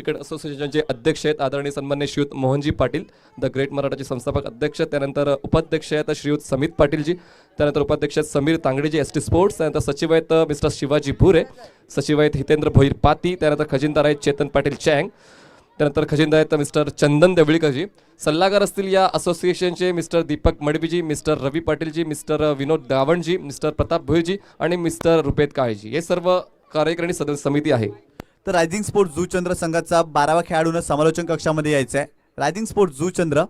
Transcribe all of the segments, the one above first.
Cricket असोसिएशनचे अध्यक्ष आहेत आदरणीय सन्मान्य श्रीयुत मोहनजी पाटील, द ग्रेट मराठाचे संस्थापक अध्यक्ष. त्यानंतर उपाध्यक्ष आहेत श्रीयुत समित पाटीलजी. त्यानंतर उपाध्यक्ष आहेत समीर तांगडेजी एस टी स्पोर्ट्स. त्यानंतर सचिव आहेत मिस्टर शिवाजी भुरे. सचिव आहेत हितेंद्र भोईर पाती. त्यानंतर खजिनदार आहेत चेतन पाटील चँग. त्यानंतर खजिनदार आहेत मिस्टर चंदन देवळीकरजी. सल्लागार असतील या असोसिएशनचे मिस्टर दीपक मडवीजी, मिस्टर रवी पाटीलजी, मिस्टर विनोद दावणजी, मिस्टर प्रताप भोईरजी आणि मिस्टर रुपेद काळेजी. हे सर्व कार्यकारिणी सदस्य समिती आहे. तर रायझिंग स्पोर्ट्स जुचंद्र संघाचा 12वा खेळाडूनं समालोचन कक्षामध्ये यायचं आहे. रायझिंग स्पोर्ट्स जुचंद्र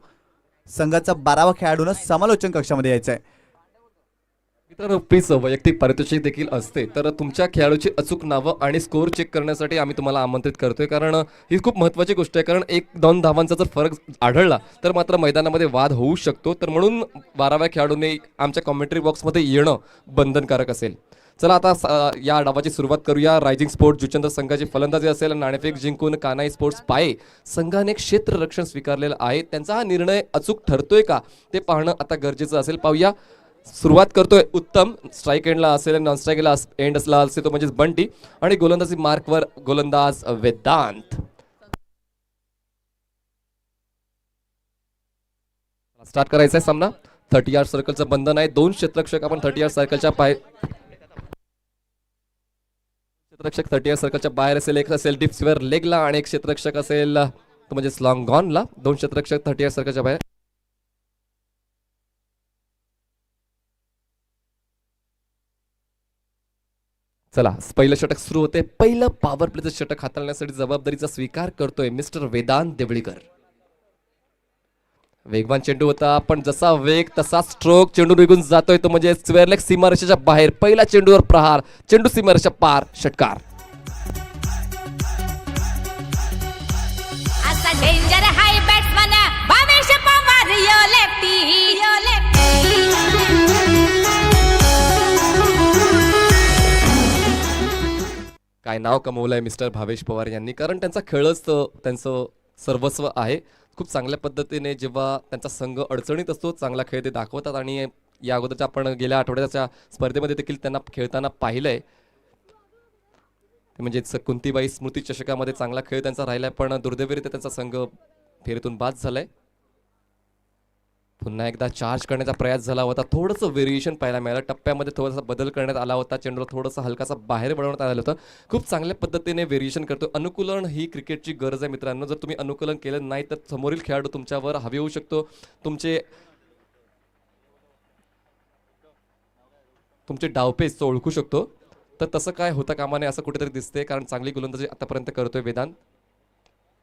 संघाचा 12वा खेळाडूनं समालोचन कक्षामध्ये यायचं आहे. मित्रांनो, प्लीज वैयक्तिक पारितोषिक देखील असते, तर तुमच्या खेळाडूची अचूक नावं आणि स्कोअर चेक करण्यासाठी आम्ही तुम्हाला आमंत्रित करतोय, कारण ही खूप महत्त्वाची गोष्ट आहे. कारण 1-2 धावांचा जर फरक आढळला तर मात्र मैदानामध्ये वाद होऊ शकतो. तर म्हणून 12व्या खेळाडूने आमच्या कॉमेंट्री बॉक्समध्ये येणं बंधनकारक असेल. चला आता या डावाची सुरुवात करूया. रायझिंग स्पोर्ट्स जुचंद्र संघाची फलंदाजी असेल. नाणेफेक जिंकून कानाई स्पोर्ट्स पाये संघाने क्षेत्ररक्षण स्वीकारलेलं आहे. त्यांचा हा निर्णय अचूक ठरतोय का ते पाहणं आता गरजेचं असेल. पाहूया. सुरुवात करतोय उत्तम. स्ट्राईक एंडला असेल, नॉन स्ट्राईकला एंडला असेल तो म्हणजेच बंटी. आणि गोलंदाजी मार्कवर गोलंदाज वेदांत. स्टार्ट करायचा आहे सामना. 30 यार्ड सर्कलचं बंधन आहे. 2 क्षेत्ररक्षक आपण 30 यार्ड सर्कलच्या क्षेत्ररक्षक 30 यार्ड सर्कलच्या बाहेर असेल. एक असेल डीप स्क्वेअर लेगला आणि एक क्षेत्ररक्षक असेल तो म्हणजेच लॉंग गॉनला. 2 क्षेत्ररक्षक 30 यार्ड सर्कलच्या बाहेर. चला, पहिलं षटक सुरू होते. पहिलं पॉवर प्लेचं षटक हाताळण्यासाठी जबाबदारीचा स्वीकार करतोय मिस्टर वेदांत देवळीकर. वेगवान चेंडू होता, पण जसा वेग तसा स्ट्रोक. चेंडू निघून जातोय तो म्हणजे स्क्वेअर लेग सीमारेषेच्या बाहेर. पहिला चेंडूवर प्रहार. चेंडू सीमारेषा पार. षटकार. काय नाव कमवलंय मिस्टर भावेश पवार यांनी, कारण त्यांचा खेळच त्यांचं सर्वस्व आहे. खूप चांगल्या पद्धतीने जेव्हा त्यांचा संघ अडचणीत असतो चांगला खेळ ते दाखवतात. आणि या अगोदरच्या आपण गेल्या आठवड्याच्या स्पर्धेमध्ये देखील त्यांना खेळताना पाहिलंय. म्हणजेच कुंतीबाई स्मृती चषकामध्ये चांगला खेळ त्यांचा राहिलाय, पण दुर्दैवरीत्या त्यांचा संघ फेरीतून बाद झालाय. पुन्हा एकदा चार्ज करण्याचा प्रयास झाला होता. थोडंसं व्हेरिएशन पाहायला मिळालं. टप्प्यामध्ये थोडासा बदल करण्यात आला होता. चेंडूला थोडंसं हलकासा बाहेर बनवण्यात आलं होतं. खूप चांगल्या पद्धतीने व्हेरिएशन करतो. अनुकूलन ही क्रिकेटची गरज आहे मित्रांनो. जर तुम्ही अनुकूलन केलं नाही तर समोरील खेळाडू तुमच्यावर हवी होऊ शकतो. तुमचे डावपेच तो ओळखू शकतो. तर तसं काय होता कामा नये असं कुठेतरी दिसते, कारण चांगली गोलंदाजी आतापर्यंत करतोय वेदांत.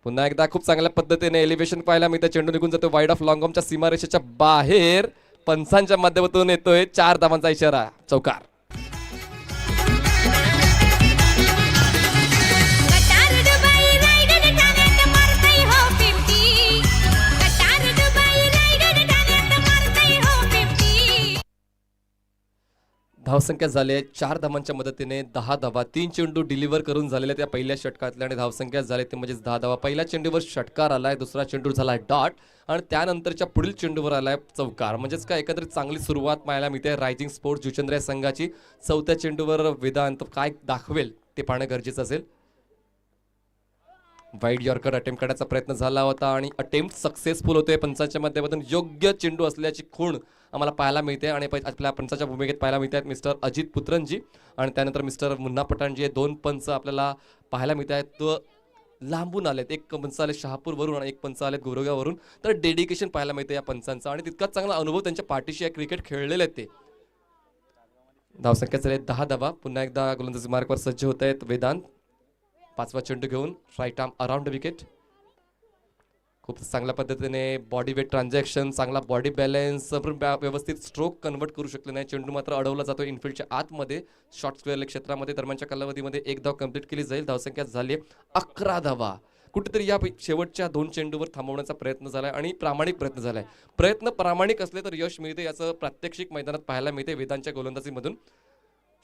पुन्हा एकदा खूप चांगल्या पद्धतीने एलिव्हेशन पाहायला मिळतं. चेंडू निघून जातो वाईड ऑफ लॉंगॉमच्या सीमारेषेच्या बाहेर. पंचांच्या माध्यमातून येतोय 4 धावांचा इशारा. चौकार. धावसंख्या झाली आहे 4 धावांच्या मदतीने 10 धावा. 3 चेंडू डिलिव्हर करून झालेल्या त्या पहिल्या षटकातल्या आणि धावसंख्या झाली ते म्हणजेच 10 धावा. पहिल्या चेंडूवर षटकार आलाय, दुसरा चेंडू झालाय डॉट आणि त्यानंतरच्या पुढील चेंडूवर आलाय चौकार. म्हणजेच काय एकत्रित चांगली सुरुवात पाहायला मिळते रायझिंग स्पोर्ट्स जुचंद्र संघाची. 4थ्या चेंडूवर वेदांत काय दाखवेल ते पाहणं गरजेचं असेल. वाईड यॉर्कर अटेम्प्ट करण्याचा प्रयत्न झाला होता आणि अटेम्प्ट सक्सेसफुल होतोय. पंचांच्या माध्यमातून योग्य चेंडू असल्याची खूण आम्हाला पाहायला मिळते. आणि आपल्या पंचाच्या भूमिकेत पाहायला मिळत आहेत मिस्टर अजित पुत्रनजी आणि त्यानंतर मिस्टर मुन्ना पठाणजी. हे 2 पंच आपल्याला पाहायला मिळत आहेत. तो लांबून आलेत. एक पंच आले शहापूरवरून आणि एक पंच आलेत गोरेगाववरून. तर डेडिकेशन पाहायला मिळतं या पंचांचा आणि तितकाच चांगला अनुभव त्यांच्या पाठीशी या क्रिकेट खेळलेले आहेत ते. धावसंख्या झाली 10 धावा. पुन्हा एकदा गोलंदाजी मार्कवर सज्ज होत आहेत वेदांत. 5वा चेंडू घेऊन राईट आर्म अराउंड विकेट. खूप चांगल्या पद्धतीने बॉडी वेट ट्रान्झॅक्शन, चांगला बॉडी बॅलन्स, व्यवस्थित स्ट्रोक कन्वर्ट करू शकले नाही. चेंडू मात्र अडवला जातो इनफिल्डच्या आतमध्ये शॉर्ट स्क्वेअर लेग क्षेत्रामध्ये. दरम्यानच्या कालावधीमध्ये 1 धाव कंप्लीट केली जाईल. धावसंख्या झाली 11 धावा. कुठेतरी या शेवटच्या 2 चेंडूवर थांबवण्याचा प्रयत्न झालाय आणि प्रामाणिक प्रयत्न झालाय. प्रयत्न प्रामाणिक असले तर यश मिळते याचं प्रात्यक्षिक मैदानात पाहायला मिळते वेदांच्या गोलंदाजीमधून.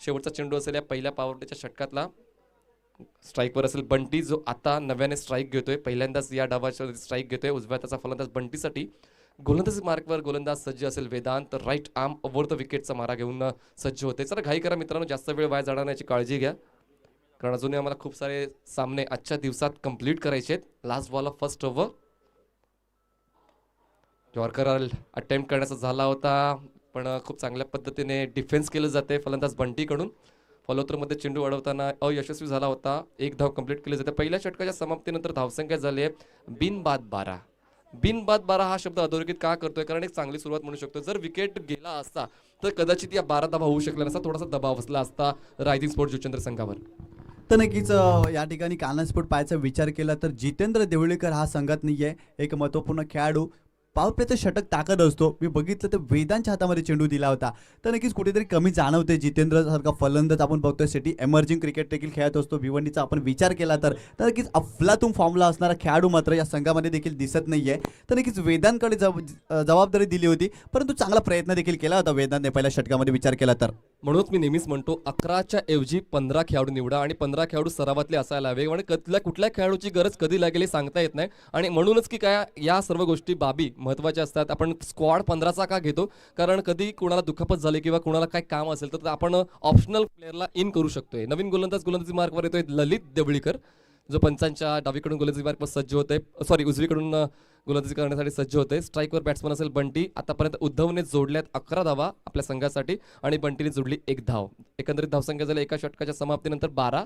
शेवटचा चेंडू असेल या पहिल्या पॉवर प्लेच्या षटकातला. स्ट्राईकवर असेल बंटी, जो आता नव्याने स्ट्राईक घेतोय. पहिल्यांदाच या डावाच्या स्ट्राईक घेतोय. उजव्या हाताचा फलंदाज बंटीसाठी. गोलंदाजी मार्कवर गोलंदाज सज्ज असेल Vedant. Right arm over the विकेटचा मारा घेऊन सज्ज होते. चला घाई करा मित्रांनो, जास्त वेळ वाया जाणार नाही याची काळजी घ्या, कारण अजूनही आम्हाला खूप सारे सामने आजच्या दिवसात कंप्लीट करायचे आहेत. Last ball of first over. Yorker attempt करण्याचा झाला होता पण खूप चांगल्या पद्धतीने डिफेन्स केलं जाते फलंदाज बंटीकडून. फॉलोथ्रोमध्ये चेंडू अडवताना अयशस्वी झाला होता. एक धाव कंप्लीट केली जाते. पहिल्या षटकाच्या समाप्तीनंतर धावसंख्या झाली आहे बिनबाद 12. बिनबाद 12 हा शब्द अधोरेखित का करतोय कारण एक चांगली सुरुवात म्हणू शकतो. जर विकेट गेला असता तर कदाचित या 12 धावा होऊ शकल्या नसता. थोडासा दबाव बसला असता रायझिंग स्पोर्ट्स जुचंद्र संघावर. तर नक्कीच या ठिकाणी कानास्फोट पाहायचा विचार केला तर जितेंद्र देवळीकर हा संघात नाही आहे. एक महत्त्वपूर्ण खेळाडू. पावप्लेचं षटक ताकद असतो. मी बघितलं तर वेदांच्या हातामध्ये चेंडू दिला होता. तर नक्कीच कुठेतरी कमी जाणवते. जितेंद्र सारखा फलंदाज आपण बघतोय सिटी एमर्जिंग क्रिकेट देखील खेळत असतो. भिवंडीचा आपण विचार केला तर नक्कीच अफलातून फॉर्मला असणारा खेळाडू मात्र या संघामध्ये देखील दिसत नाहीये. तर नक्कीच वेदांकडे जबाबदारी दिली होती परंतु चांगला प्रयत्न देखील केला होता वेदांतने पहिल्या षटकामध्ये विचार केला तर. म्हणूनच मी नेहमीच म्हणतो 11च्या ऐवजी 15 खेळाडू निवडा आणि 15 खेळाडू सरावातले असायला हवे. आणि कुठल्या खेळाडूची गरज कधी लागेल हे सांगता येत नाही. आणि म्हणूनच की काय या सर्व गोष्टी बाबी महत्त्वाच्या असतात. आपण स्क्वॉड 15चा का घेतो कारण कधी कुणाला दुखापत झाली किंवा कुणाला काय काम असेल तर आपण ऑप्शनल प्लेअरला इन करू शकतोय. नवीन गोलंदाजी मार्कवर येतोय ललित देवळीकर जो पंचांच्या डावीकडून गोलंदाजी मार्कवर सज्ज होतोय. उजवीकडून गोलंदाजी करण्यासाठी सज्ज होते. स्ट्राईकवर बॅट्समन असेल बंटी. आतापर्यंत उद्धवने जोडल्यात 11 धावा आपल्या संघासाठी आणि बंटीने जोडली 1 धाव. एकंदरीत धावसंख्या झाली एका षटकाच्या समाप्तीनंतर 12.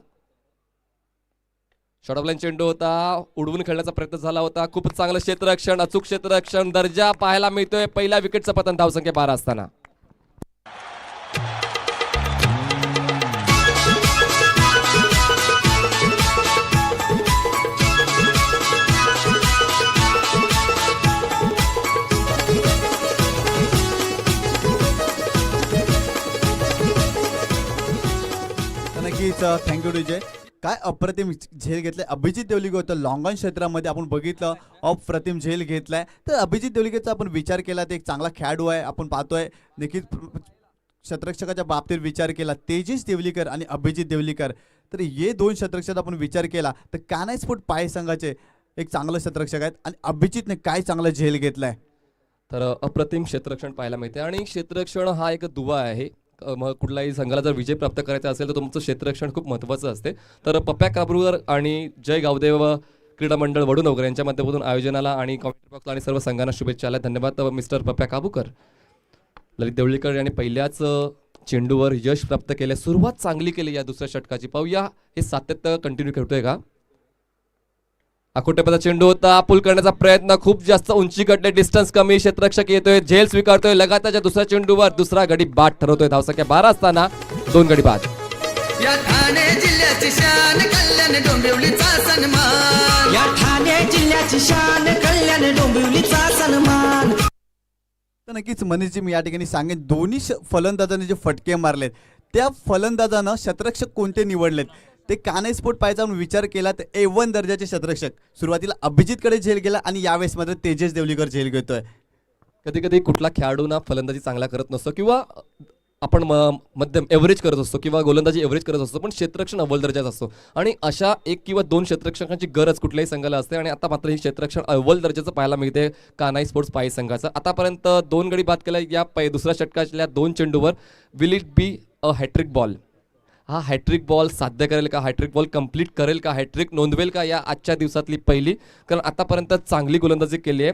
शॉर्टऑफलाईन चेंडू होता. उडवून खेळण्याचा प्रयत्न झाला होता. खूप चांगलं क्षेत्ररक्षण अचूक क्षेत्ररक्षण दर्जा पाहायला मिळतोय. पहिल्या विकेटचं पतन धावसंख्या 12 असताना. नक्कीच थँक्यू डीजे. काय अप्रतिम झेल घेतलाय अभिजित देवलीकर होतं. लॉंग ऑन क्षेत्रामध्ये आपण बघितलं अप्रतिम झेल घेतलाय. तर अभिजित देवलीकरचा आपण विचार केला तर एक चांगला खेळाडू आहे. आपण पाहतोय नक्कीच क्षेत्ररक्षकाच्या बाबतीत विचार केला तेजस देवलीकर आणि अभिजित देवलीकर तर हे दोन क्षेत्ररक्षक आपण विचार केला तर कानास्फोट पाय संघाचे एक चांगलं क्षेत्ररक्षक आहेत. आणि अभिजितने काय चांगला झेल घेतलाय. तर अप्रतिम क्षेत्ररक्षण पाहायला मिळते आणि क्षेत्ररक्षण हा एक दुवा आहे. मग कुठलाही संघाला जर विजय प्राप्त करायचा असेल तर तुमचं क्षेत्ररक्षण खूप महत्त्वाचं असते. तर पप्प्या काबरूकर आणि जय गावदेव क्रीडा मंडळ वडूनगर यांच्या माध्यमातून आयोजनाला आणि कॉमेंट्री बॉक्सला आणि सर्व संघांना शुभेच्छा आल्या. धन्यवाद मिस्टर पप्प्या काबूकर. ललित देवळीकर यांनी पहिल्याच चेंडूवर यश प्राप्त केले. सुरुवात चांगली केली या दुसऱ्या षटकाची. पाहूया हे सातत्य कंटिन्यू खेळतोय का. अकोटेपदा चेंडू होता. पुल करण्याचा प्रयत्न खूप जास्त उंची गटले. डिस्टन्स कमी. क्षेत्ररक्षक येतोय. झेल स्वीकारतोय. लगातारच्या दुसऱ्या चेंडूवर दुसरा गडी बाद ठरवतोय. धावसंख्या 12 असताना 2 गडी बाद. या ठाणे जिल्ह्याची शान कल्याण डोंबिवलीचा सन्मान. या ठाणे जिल्ह्याची शान कल्याण डोंबिवलीचा सन्मान. तर नक्कीच मनीषजी मी या ठिकाणी सांगेन दोन्ही फलंदाजांनी जे फटके मारलेत त्या फलंदाजानं क्षेत्ररक्षक कोणते निवडलेत ते कानास्फोट पाहायचा म्हणून विचार केला तर A1 दर्जाचे क्षेत्ररक्षक. सुरुवातीला अभिजितकडे झेल गेला आणि यावेळेस मात्र तेजस देवलीकर झेल घेतोय. कधी कधी कुठला खेळाडू ना फलंदाजी चांगला करत नसतो किंवा आपण मध्यम एव्हरेज करत असतो किंवा गोलंदाजी एव्हरेज करत असतो पण क्षेत्ररक्षण अव्वल दर्जाचा असतो. आणि अशा 1 किंवा 2 क्षेत्ररक्षकांची गरज कुठल्याही संघाला असते. आणि आता मात्र ही क्षेत्ररक्षण अव्वल दर्जाचं पाहायला मिळते कानाई स्पोर्ट्स पाई संघाचं. आतापर्यंत 2 गडी बाद केला या दुसऱ्या षटकातल्या 2 चेंडूवर. Will it be a hattrick ball. हा हॅट्रिक बॉल साध्य करेल का. हॅट्रिक बॉल कंप्लीट करेल का. हॅट्रिक नोंदवेल का या आजच्या दिवसातली पहिली. कारण आतापर्यंत चांगली गोलंदाजी केली आहे.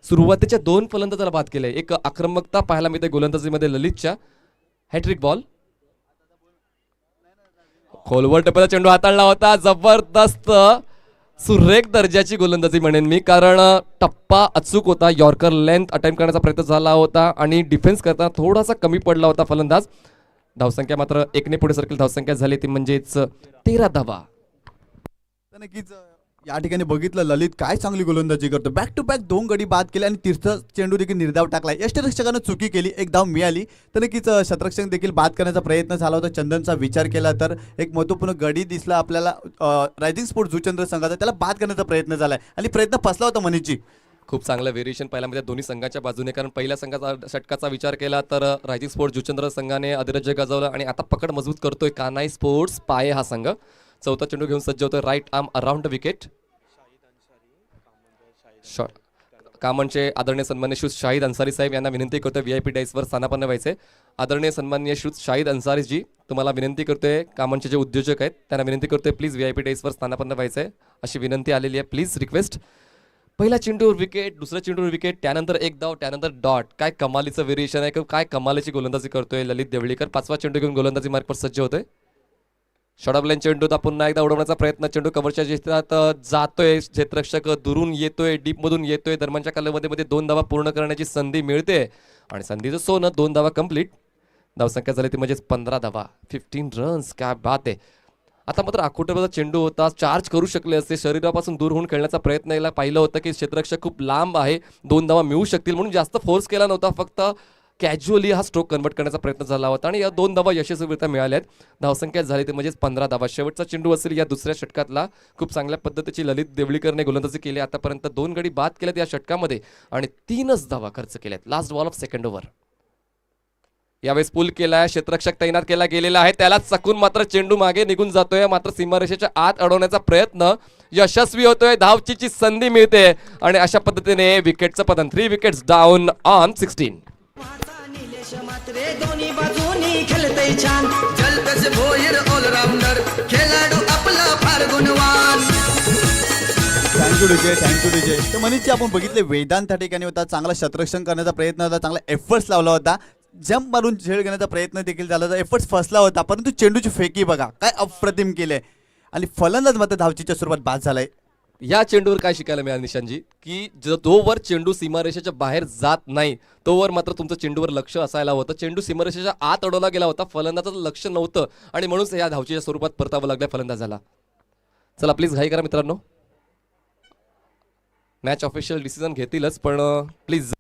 सुरुवातीच्या 2 फलंदाजाला बाद केले. एक आक्रमकता पाहायला मिळते गोलंदाजीमध्ये ललितच्या. Hat trick ball. खोलवर टप्प्याचा चेंडू हाताळला होता. जबरदस्त सुरेख दर्जाची गोलंदाजी म्हणेन मी कारण टप्पा अचूक होता. यॉर्कर लेंथ अटेम्प्ट करण्याचा प्रयत्न झाला होता आणि डिफेन्स करताना थोडासा कमी पडला होता फलंदाज. धावसंख्या मात्र 1ने पुढे सरकेल. धावसंख्या झाली ती म्हणजेच 13 धावा. नक्कीच या ठिकाणी बघितलं ललित काय चांगली गोलंदाजी करतो. बॅक टू बॅक 2 गडी बाद केले आणि तिसरा चेंडू देखील निर्धाव टाकला. यष्टरक्षकानं चुकी केली. 1 धाव मिळाली तर नक्कीच क्षेत्ररक्षक देखील बाद करण्याचा प्रयत्न झाला होता. चंदनचा विचार केला तर एक महत्त्वपूर्ण गडी दिसला आपल्याला रायझिंग स्पोर्ट्स जुचंद्र संघाचा. त्याला बाद करण्याचा प्रयत्न झालाय आणि प्रयत्न फसला होता मनीषजी. खूप चांगलं व्हेरिएशन पाहायला मिळते दोन्ही संघाच्या बाजूने. कारण पहिल्या संघाचा षटकाचा विचार केला तर रायझिंग स्पोर्ट्स जुचंद्र संघाने अधिराज्य गाजवलं आणि आता पकड मजबूत करतोय कानाई स्पोर्ट्स पाये हा संघ. चौथा चेंडू घेऊन सज्ज होतोय. Right arm around wicket. कामांचे आदरणीय सन्मान्य श्री शाहिद अन्सारी साहेब यांना विनंती करतोय VIP डाईसवर स्थानापन्न व्हायचे. आदरणीय सन्मान्य श्री शाहिद अन्सारी जी तुम्हाला विनंती करतोय, कामांचे जे उद्योजक आहेत त्यांना विनंती करतोय प्लीज VIP डाईसवर स्थानापन्न व्हायचे अशी विनंती आलेली आहे. Please request. पहिला चेंडूवर विकेट, दुसऱ्या चेंडूवर विकेट, त्यानंतर एक धाव, त्यानंतर डॉट. काय कमालीचं व्हेरिएशन आहे, काय कमालीची गोलंदाजी करतोय ललित देवळीकर. 5वा चेंडू घेऊन गोलंदाजी मार्कवर सज्ज होतोय. शॉर्ट ऑफ लाईन चेंडू पुन्हा एकदा उडवण्याचा प्रयत्न. चेंडू कव्हरच्या क्षेत्रात जातोय, क्षेत्ररक्षक दुरून येतोय, डीपमधून येतोय. दरम्यानच्या कालावधीमध्ये 2 धावा पूर्ण करण्याची संधी मिळते आणि संधीचं सोनं. 2 धावा कंप्लीट. धावसंख्या झाली ती म्हणजेच 15 धावा, 15 रन्स. काय बात आहे. आता मात्र आखोटरचा चेंडू होता, चार्ज करू शकले असते, शरीरापासून दूर होऊन खेळण्याचा प्रयत्न याला पाहिलं होतं की क्षेत्ररक्षक खूप लांब आहे, 2 धावा मिळू शकतील म्हणून जास्त फोर्स केला नव्हता. फक्त कॅज्युअली हा स्ट्रोक कन्वर्ट करण्याचा प्रयत्न झाला होता आणि या 2 धावा यशस्वीरित्या मिळाल्यात. धावसंख्या झाली ते म्हणजेच 15 धावा. शेवटचा चेंडू असेल या दुसऱ्या षटकातला. खूप चांगल्या पद्धतीची ललित देवळीकरने गोलंदाजी केली. आतापर्यंत 2 गडी बाद केल्यात या षटकामध्ये आणि 3च धावा खर्च केल्यात. Last ball of second over. यावेळेस पूल केलाय, क्षेत्ररक्षक तैनात केला गेलेला आहे, त्याला चकून मात्र चेंडू मागे निघून जातोय. मात्र सीमारेषेच्या आत अडवण्याचा प्रयत्न यशस्वी होतोय. धावचीची संधी मिळते आणि अशा पद्धतीने विकेटचं पतन. 3 विकेट्स डाऊन ऑन 16. निलेश मात्रे दोन्ही बाजूनी खेळतय छान. जलकस भोईर ऑलराऊंडर, खेळाडू आपला फार गुणवान. थँक्यू विजय. तर मनीषजी आपण बघितले वेदांत त्या ठिकाणी होता, चांगला शतरक्षण करण्याचा प्रयत्न होता, चांगला एफर्ट्स लावला होता, जम्प मारून झेल घेण्याचा प्रयत्न देखील झाला होता, एफर्ट्स फसला होता. परंतु चेंडूची फेकी बघा काय अप्रतिम केले आणि फलंदाज मात्र धावचीच्या स्वरूपात बाद झालाय. या चेंडूवर काय शिकायला मिळालं निशांतजी, की जोवर चेंडू सीमारेषेच्या बाहेर जात नाही तोवर मात्र तुमचं चेंडूवर लक्ष असायला होतं. चेंडू सीमारेषेच्या आत अडवला गेला होता, फलंदाजाचं लक्ष नव्हतं आणि म्हणूनच या धावचीच्या स्वरूपात परतावं लागलं फलंदाजाला. चला प्लीज घाई करा मित्रांनो, मॅच ऑफिशियल डिसिजन घेतीलच पण प्लीज.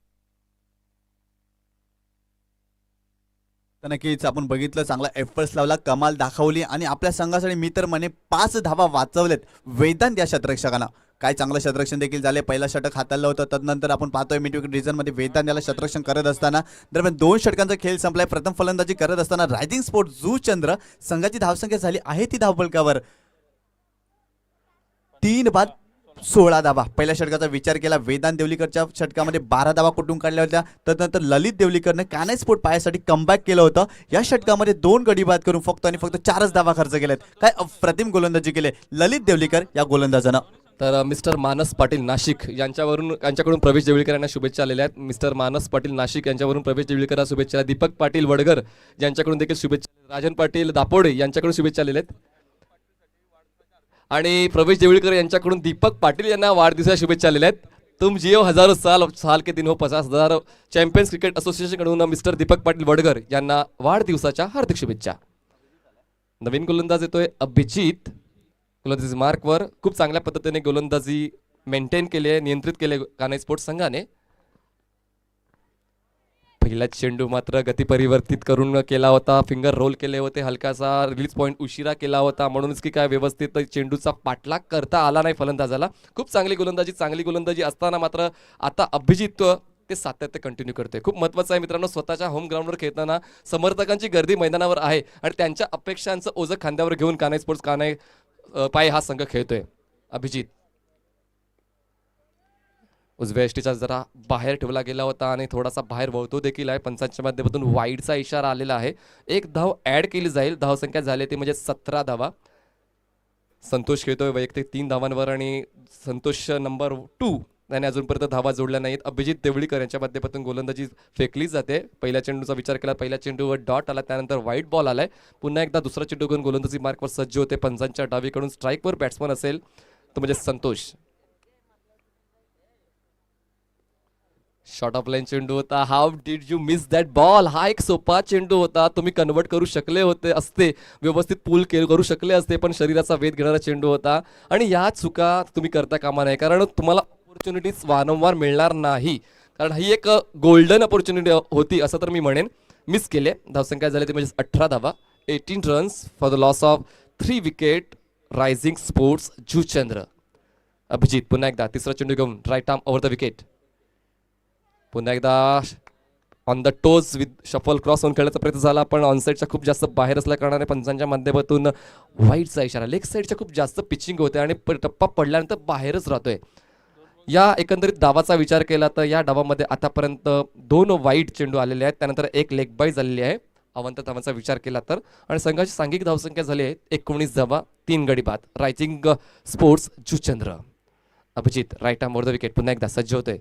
तर नक्कीच आपण बघितलं, चांगला एफर्ट्स लावला, कमाल दाखवली आणि आपल्या संघासाठी मी तर म्हणे 5 धावा वाचवलेत वेदांत या शतरक्षकांना. काय चांगलं शतरक्षण देखील झाले. पहिला षटक हाताळलं होतं, तदनंतर आपण पाहतोय मिड विकेट रिझनमध्ये वेदांत याला शतरक्षण करत असताना दरम्यान 2 षटकांचा खेळ संपलाय. प्रथम फलंदाजी करत असताना रायझिंग स्पोर्ट जुचंद्र संघाची धावसंख्या झाली आहे ती धावफलकावर 3 बाद 16 धावा. पहिल्या षटकाचा विचार केला वेदांत देवलीकरच्या षटकामध्ये 12 धावा कुठून काढल्या होत्या. तदनंतर ललित देवलीकरने कानाई स्पोर्ट पायासाठी कमबॅक केलं होतं. या षटकामध्ये 2 गडी बाद करून फक्त 4च धावा खर्च केल्यात. काय अप्रतिम गोलंदाजी केले ललित देवलीकर या गोलंदाजानं. तर मिस्टर मानस पाटील नाशिक यांच्याकडून प्रवेश देवळीकर यांना शुभेच्छा आलेल्या आहेत. मिस्टर मानस पाटील नाशिक यांच्यावरून प्रवेश देवळीकर शुभेच्छा. दीपक पाटील वडगर यांच्याकडून देखील शुभेच्छा. राजन पाटील दापोडे यांच्याकडून शुभेच्छा आलेल्या आहेत आणि प्रवेश देवळीकर यांच्याकडून दीपक पाटील यांना वाढदिवसाच्या शुभेच्छा आलेल्या आहेत. तुम जियो हजारो साल के दिन हो 50,000. चॅम्पियन्स क्रिकेट असोसिएशनकडून मिस्टर दीपक पाटील वडगर यांना वाढदिवसाच्या हार्दिक शुभेच्छा. नवीन गोलंदाज येतोय अभिजित. गोलंदाजी मार्कवर खूप चांगल्या पद्धतीने गोलंदाजी मेंटेन केली आहे, नियंत्रित केले कानाई स्पोर्ट्स संघाने. पहिला चेंडू मात्र गती परिवर्तित करून केला होता, फिंगर रोल केले होते, हलकासा रिलीज पॉईंट उशिरा केला होता म्हणूनच की काय व्यवस्थित चेंडूचा पाठलाग करता आला नाही फलंदाजाला. खूप चांगली गोलंदाजी असताना मात्र आता अभिजित ते सातत्य कंटिन्यू करते. खूप महत्त्वाचं आहे मित्रांनो, स्वतःच्या होम ग्राउंडवर खेळताना समर्थकांची गर्दी मैदानावर आहे आणि त्यांच्या अपेक्षांचं ओझं खांद्यावर घेऊन कानाई स्पोर्ट्स कानाई पाय हा संघ खेळतोय. अभिजित उजव्या यष्टीचा जरा बाहेर ठेवला गेला होता आणि थोडासा बाहेर वळतो देखील आहे. पंचांच्या माध्यमातून वाईडचा इशारा आलेला आहे. 1 धाव ऍड केली जाईल. धावसंख्या झाली ती म्हणजे 17 धावा. संतोष खेळतोय वैयक्तिक 3 धावांवर आणि संतोष नंबर 2 त्याने अजूनपर्यंत धावा जोडल्या नाहीत. अभिजित देवळीकर यांच्या माध्यमातून गोलंदाजी फेकली जाते. पहिल्या चेंडूचा विचार केला, पहिल्या चेंडूवर डॉट आला, त्यानंतर व्हाईट बॉल आलाय. पुन्हा एकदा दुसरा चेंडू घेऊन गोलंदाजी मार्कवर सज्ज होते. पंचांच्या डावीकडून स्ट्राईकवर बॅट्समन असेल तो म्हणजे संतोष. शॉर्ट ऑफ लाईन चेंडू होता. How did you miss that ball. हा एक सोपा चेंडू होता, तुम्ही कन्वर्ट करू शकले होते असते, व्यवस्थित पूल करू शकले असते, पण शरीराचा वेध घेणारा चेंडू होता आणि या चुका तुम्ही करता कामा नाही, कारण तुम्हाला ऑपॉर्च्युनिटीज वारंवार मिळणार नाही, कारण ही एक गोल्डन ऑपॉर्च्युनिटी होती असं तर मी म्हणेन. मिस केले. धावसंख्या झाली ती म्हणजे 18 धावा. 18 runs for the loss of 3 wicket. Rising sports Juchandra. Abhijit पुन्हा एकदा तिसरा चेंडू घेऊन right arm over the wicket. पुन्हा एकदा on the toes with shuffle cross होऊन खेळण्याचा प्रयत्न झाला, पण ऑनसाईडच्या खूप जास्त बाहेर असल्या कारणाने पंचांच्या माध्यमातून वाईडचा इशारा. लेग साईडच्या खूप जास्त पिचिंग होते आणि टप्पा पडल्यानंतर बाहेरच राहतोय. या एकंदरीत डावाचा विचार केला तर या डावामध्ये आतापर्यंत 2 वाईट चेंडू आलेले आहेत, त्यानंतर एक लेग बाय झालेली आहे अवंत धावांचा विचार केला तर. आणि संघाची सांघिक धावसंख्या झाली आहे 19 धावा 3 गडी बाद. Rising sports Juchandra. Abhijit right arm over the wicket पुन्हा एकदा सज्ज होतोय.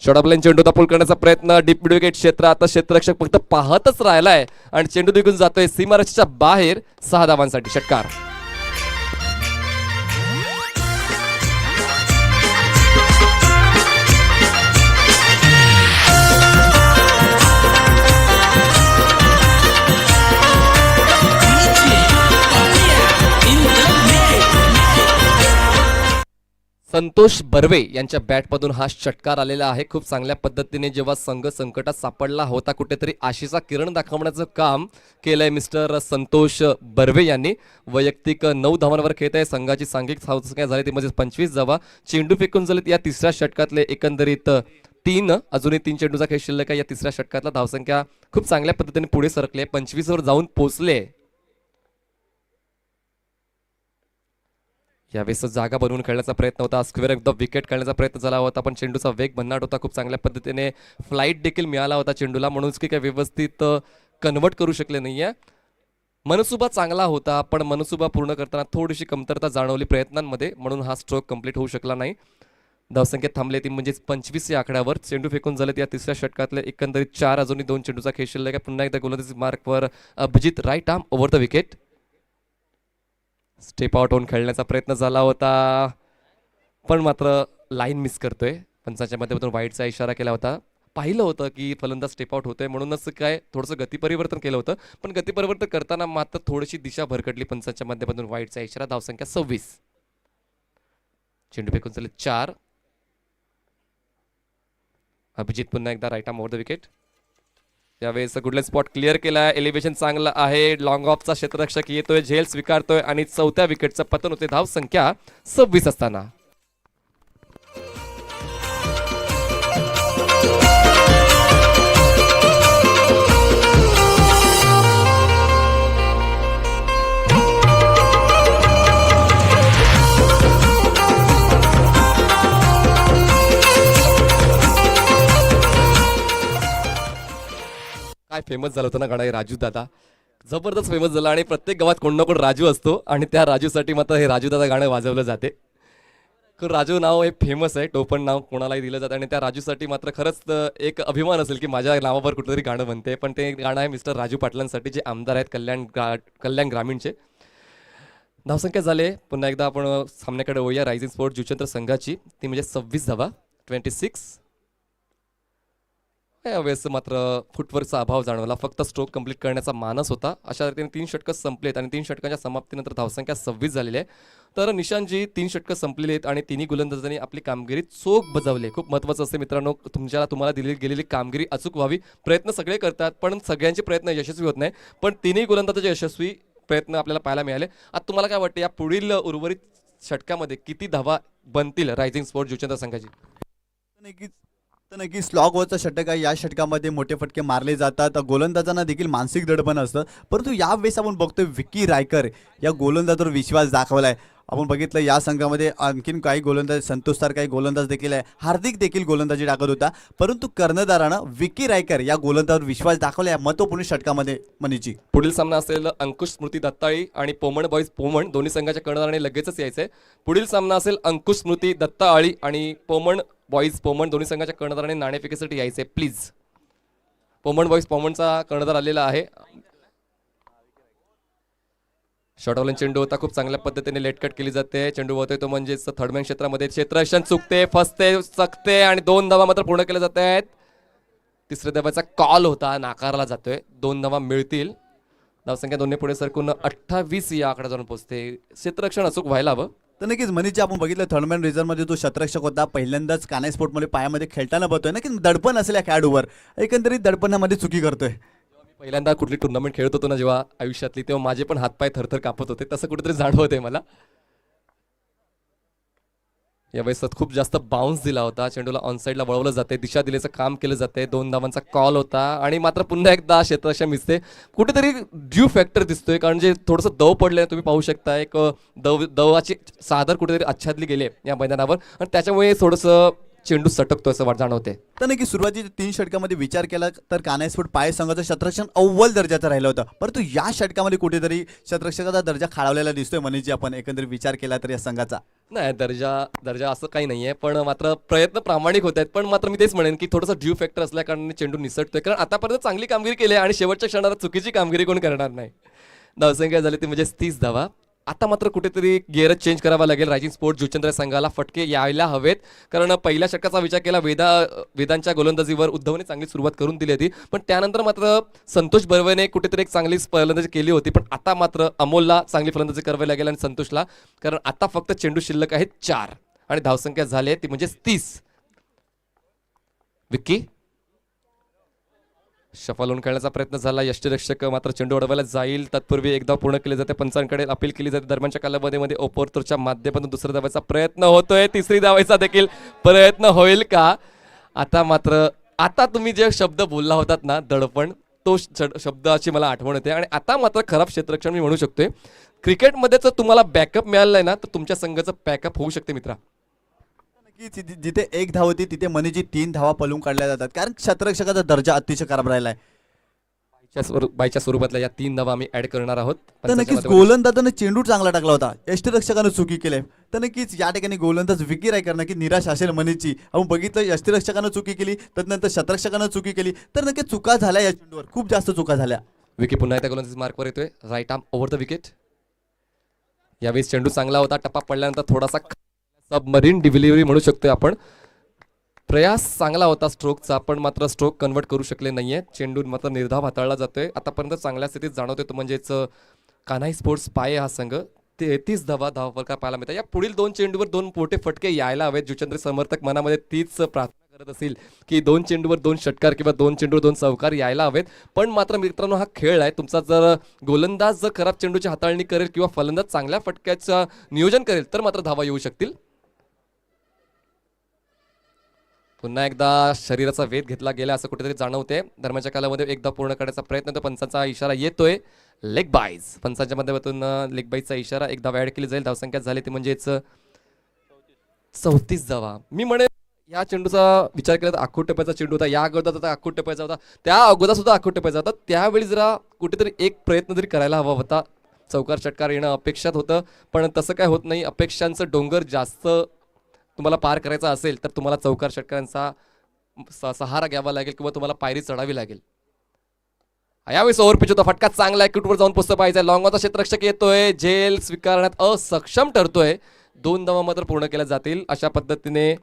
शॉर्ट लाईन चेंडू पुल करण्याचा प्रयत्न डीप मिड विकेट क्षेत्र. आता क्षेत्ररक्षक फक्त पाहतच राहिलाय आणि चेंडू निघून जातोय सीमारेषेच्या बाहेर. 6 धावांसाठी षटकार. संतोष बर्वे यांच्या बॅटमधून हा षटकार आलेला आहे. खूप चांगल्या पद्धतीने जेव्हा संघ संकटात सापडला होता कुठेतरी आशेचा किरण दाखवण्याचं काम केलंय मिस्टर संतोष बर्वे यांनी. वैयक्तिक 9 धावांवर खेळत आहे. संघाची सांघिक धावसंख्या झाली ती म्हणजे 25 धावा. चेंडू फेकून झालेत या तिसऱ्या षटकातले एकंदरीत 3. अजूनही 3 चेंडूचा खेळ शिल्लक आहे. या तिसऱ्या षटकातला धावसंख्या खूप चांगल्या पद्धतीने पुढे सरकले 25 वर जाऊन पोहोचले. यावेळेस जागा बनवून खेळण्याचा प्रयत्न होता. स्क्वेअर ऑफ द विकेट खेळण्याचा प्रयत्न झाला होता पण चेंडूचा वेग भन्नाट होता. खूप चांगल्या पद्धतीने फ्लाईट देखील मिळाला होता चेंडूला म्हणूनच की काय व्यवस्थित कन्वर्ट करू शकले नाहीये. मनसुबा चांगला होता पण मनसुबा पूर्ण करताना थोडीशी कमतरता जाणवली प्रयत्नांमध्ये म्हणून हा स्ट्रोक कंप्लीट होऊ शकला नाही. धावसंख्येत थांबले ती म्हणजेच 25 या आकड्यावर. चेंडू फेकून झालेत या तिसऱ्या षटकातले एकंदरीत 4. अजूनही 2 चेंडूचा खेळ शिल्लक आहे. पुन्हा एकदा गोलंदाजी मार्कवर Abhijit right arm over the wicket. Step out होऊन खेळण्याचा प्रयत्न झाला होता पण मात्र लाईन मिस करतोय. पंचांच्या माध्यमातून वाईटचा इशारा केला होता. पाहिलं होतं की फलंदाज स्टेप आउट होतोय म्हणूनच काय थोडंसं गती परिवर्तन केलं होतं पण गती परिवर्तन करताना मात्र थोडीशी दिशा भरकटली. पंचांच्या माध्यमातून वाईटचा इशारा. धावसंख्या 26. चेंडू फेकून झाले 4. अभिजित पुन्हा एकदा right arm over the wicket. यावेळेस गुडलॅन स्पॉट क्लिअर केला. एलिव्हेशन चांगलं आहे. लॉंग ऑफचा क्षेत्ररक्षक येतोय झेल स्वीकारतोय आणि 4थ्या विकेटचं पतन होते. धावसंख्या 26 असताना. काय फेमस झालं होतं ना गाणं हे राजू दादा. जबरदस्त फेमस झालं आणि प्रत्येक गावात कोण ना कोण राजू असतो आणि त्या राजूसाठी मात्र हे राजू दादा गाणं वाजवलं जाते. राजू नाव हे फेमस आहे. टोपण नाव कोणालाही दिलं जातं आणि त्या राजूसाठी मात्र खरंच एक अभिमान असेल की माझ्या नावावर कुठेतरी गाणं बनते. पण ते गाणं आहे मिस्टर राजू पाटलांसाठी जे आमदार आहेत कल्याण ग्रामीणचे. धावसंख्या झाले पुन्हा एकदा आपण सामन्याकडे वळूया. रायझिंग स्पोर्ट जुचंद्र संघाची ती म्हणजे 26 धावा 26. यावेळेस मात्र फुटवर्कचा अभाव जाणवला. फक्त स्ट्रोक कंप्लीट करण्याचा मानस होता. अशा रीतीने 3 षटकं संपलेत आणि 3 षटकांच्या समाप्तीनंतर धावसंख्या 26 झालेली आहे. तर निशांतजी 3 षटकं संपलेली आहेत आणि तिन्ही गोलंदाजांनी आपली कामगिरी चोख बजावली. खूप महत्त्वाचं असते मित्रांनो तुम्हाला दिली गेलेली कामगिरी अचूक व्हावी. प्रयत्न सगळे करतात पण सगळ्यांचे प्रयत्न यशस्वी होत नाही. पण तिन्ही गोलंदाजाचे यशस्वी प्रयत्न आपल्याला पाहायला मिळाले. आता तुम्हाला काय वाटतं या पुढील उर्वरित षटकामध्ये किती धावा बनतील रायझिंग स्पोर्ट जुचंद्र संघाची? नक्की स्लॉगवरचं षटक आहे. या षटकामध्ये मोठे फटके मारले जातात. गोलंदाजांना देखील मानसिक दडपण असतं परंतु यावेळेस आपण बघतोय विकी रायकर या गोलंदाजावर विश्वास दाखवलाय. आपण बघितलं या संघामध्ये आणखीन काही गोलंदाज संतोष सर काही गोलंदाज देखील आहे. हार्दिक देखील गोलंदाजी टाकत होता परंतु कर्णधारानं विकी रायकर या गोलंदाजावर विश्वास दाखवला महत्त्वपूर्ण षटकामध्ये. मनीची पुढील सामना असेल अंकुश स्मृती दत्ताळी आणि पोमण बॉईज पोमण दोन्ही संघाच्या कर्णधाराने लगेचच यायचंय. पुढील सामना असेल अंकुश स्मृती दत्ताळी आणि पोमण बॉईज पोमण दोन्ही संघाच्या कर्णधाराने नाणेफेकीसाठी यायचे प्लीज. पोमण बॉईज पोमणचा कर्णधार आलेला आहे. शॉर्टऑन चेंडू होता. खूप चांगल्या पद्धतीने लेट कट केली जाते. चेंडू होतोय तो म्हणजेच थर्डमॅन क्षेत्रामध्ये क्षेत्ररक्षण चुकते फसते चकते आणि 2 धावा मात्र पूर्ण केल्या जात आहेत. तिसऱ्या धावाचा कॉल होता नाकारला जातोय. 2 धावा मिळतील. धावसंख्या दोन्ही पुढे सरकून 28 या आकडा जाऊन पोहोचते. क्षेत्ररक्षण अचूक व्हायला हवं. तर नक्कीच मनीचे आपण बघितलं थर्डमॅन रिझर्वमध्ये तो क्षेत्ररक्षक होता. पहिल्यांदाच कानाई स्पोर्टमध्ये पायामध्ये खेळताना बघतोय ना की दडपण असेल या खेळाडूवर. एकंदरीत दडपणामध्ये चुकी करतोय. पहिल्यांदा कुठली टुर्नामेंट खेळत होतो ना जेव्हा आयुष्यातली तेव्हा माझे पण हातपाय थरथर कापत होते. तसं कुठेतरी जाणवत आहे मला. यावेळेस खूप जास्त बाउन्स दिला होता, चेंडूला ऑनसाईडला वळवलं जाते, दिशा दिल्याचं काम केलं जाते, 2 धावांचा कॉल होता आणि मात्र पुन्हा एकदा क्षेत्ररक्षण मिसते. कुठेतरी ड्यू फॅक्टर दिसतोय, कारण जे थोडंसं दव पडले तुम्ही पाहू शकता, एक दवाची सादर कुठेतरी आच्छादली गेली या मैदानावर आणि त्याच्यामुळे थोडंसं चेंडू सटकतो असं जाणवते. तर नक्की सुरुवातीच्या 3 षटकामध्ये विचार केला तर कान्हाई स्पोर्ट पाय संघाचं क्षेत्ररक्षण अव्वल दर्जाचं राहिलं होतं, परंतु या षटकामध्ये कुठेतरी क्षेत्ररक्षकाचा दर्जा खालावलेला दिसतोय मनीजी, आपण एकंदरीत विचार केला तर या संघाचा. नाही, दर्जा असं काही नाहीये, पण मात्र प्रयत्न प्रामाणिक होत आहेत. पण मात्र मी तेच म्हणेन की थोडंसं ड्यू फॅक्टर असल्या कारणाने चेंडू निसटतोय, कारण आतापर्यंत चांगली कामगिरी केली आहे आणि शेवटच्या क्षणाला चुकीची कामगिरी कोण करणार नाही. धावसंख्या झाली ती म्हणजे 30 धावा. आता मात्र कुठेतरी गिअरच चेंज करावा लागेल रायझिंग स्पोर्ट जुचंद्र संघाला, फटके यायला हवेत, कारण पहिल्या षटकाचा विचार केला वेदांच्या गोलंदाजीवर उद्धवने चांगली सुरुवात करून दिली होती, पण त्यानंतर मात्र संतोष बर्वेने कुठेतरी एक चांगली फलंदाजी केली होती, पण आता मात्र अमोलला चांगली फलंदाजी करावी लागेल आणि संतोषला, कारण आता फक्त चेंडू शिल्लक आहेत 4 आणि धावसंख्या झाली आहे ती म्हणजे 30. विक्की शफल होऊन खेळण्याचा प्रयत्न झाला, यष्टीरक्षक मात्र चेंडू अडवायला जाईल, तत्पूर्वी एकदा पूर्ण केले जाते, पंचांकडे अपील केली जाते. दरम्यानच्या कालावधीमध्ये ओपोर्तुरच्या माध्यमातून दुसऱ्या धावायचा प्रयत्न होतोय, तिसरी धावायचा देखील प्रयत्न होईल का? आता तुम्ही जे शब्द बोलला होतात ना, दडपण, तो शब्दाची मला आठवण येते आणि आता मात्र खराब क्षेत्ररक्षण मी म्हणू शकतोय. क्रिकेटमध्ये जर तुम्हाला बॅकअप मिळालाय ना, तर तुमच्या संघाचं बॅकअप होऊ शकते मित्रा. जिथे 1 धाव होती तिथे मनीजी 3 धावा पळून काढल्या जातात, कारण क्षेत्ररक्षकाचा दर्जा अतिशय खराब राहिलाय. बायच्या स्वरूपातल्या या 3 धावा आम्ही ऍड करणार आहोत. तर नक्कीच गोलंदाजाने चेंडू चांगला टाकला होता, यष्टीरक्षकानं चुकी केली, तर नक्कीच या ठिकाणी गोलंदाज विकी रायकर नक्की निराश असेल मनीची. आपण बघितलं यष्टीरक्षकानं चुकी केली, त्यानंतर क्षेत्ररक्षकानं चुकी केली, तर नक्की चुका झाल्या या चेंडूवर, खूप जास्त चुका झाल्या. विकी पुन्हा एकदा गोलंदाज मार्कवर येतोय, right arm over the wicket. यावेळी चेंडू चांगला होता, टप्पा पडल्यानंतर थोडासा सबमरीन डिलिव्हरी म्हणू शकतोय आपण. प्रयास चांगला होता स्ट्रोकचा, पण मात्र स्ट्रोक कन्वर्ट करू शकले नाहीये. चेंडू मात्र निर्धाव हाताळला जातोय. आतापर्यंत चांगल्या स्थितीत जाणवतोय तो म्हणजेच कान्हाई स्पोर्ट्स पाय हा संघ. 33 धावफलक पाहायला मिळतात. या पुढील 2 चेंडूवर 2 मोठे फटके यायला हवेत. जुचंद्र समर्थक मनामध्ये तीच प्रार्थना करत असतील की 2 चेंडूवर 2 षटकार किंवा 2 चेंडूवर 2 चौकार यायला हवेत. पण मात्र मित्रांनो, हा खेळ आहे तुमचा. जर गोलंदाज जर खराब चेंडूची हाताळणी करेल किंवा फलंदाज चांगल्या फटक्याचं नियोजन करेल तर मात्र धावा येऊ शकतील. पुन्हा एकदा शरीराचा वेध घेतला गेला असं कुठेतरी जाणवते. दरम्यानच्या कालामध्ये एकदा पूर्ण करण्याचा प्रयत्न, तर पंचांचा इशारा येतोय लेग बाईज. पंचांच्या माध्यमातून लेग बाईजचा इशारा एकदा ऍड केली जाईल. धावसंख्या झाली ती म्हणजेच 34 धावा. मी म्हणे या चेंडूचा विचार केला तर आखूट टप्प्याचा चेंडू होता, या अगोदर आखूट टप्प्याचा होता, त्या अगोदर सुद्धा आखूट टप्प्याचा होता. त्यावेळी जरा कुठेतरी एक प्रयत्न तरी करायला हवा होता. चौकार षटकार येणं अपेक्षित होतं, पण तसं काय होत नाही. अपेक्षांचं डोंगर जास्त तुम्हाला पार करायचा असेल तर तुम्हाला चौकार षटकांचा सहारा घ्यावा लागेल किंवा तुम्हाला पायरी चढावी लागेल. यावेळेस ओव्हरपिच होता, फटका चांगला आहे, क्यूटवर जाऊन पोचलं पाहिजे. लॉंगॉनचा क्षेत्ररक्षक येतोय, झेल स्वीकारण्यात असक्षम ठरतोय. 2 धावा मात्र पूर्ण केल्या जातील. अशा पद्धतीने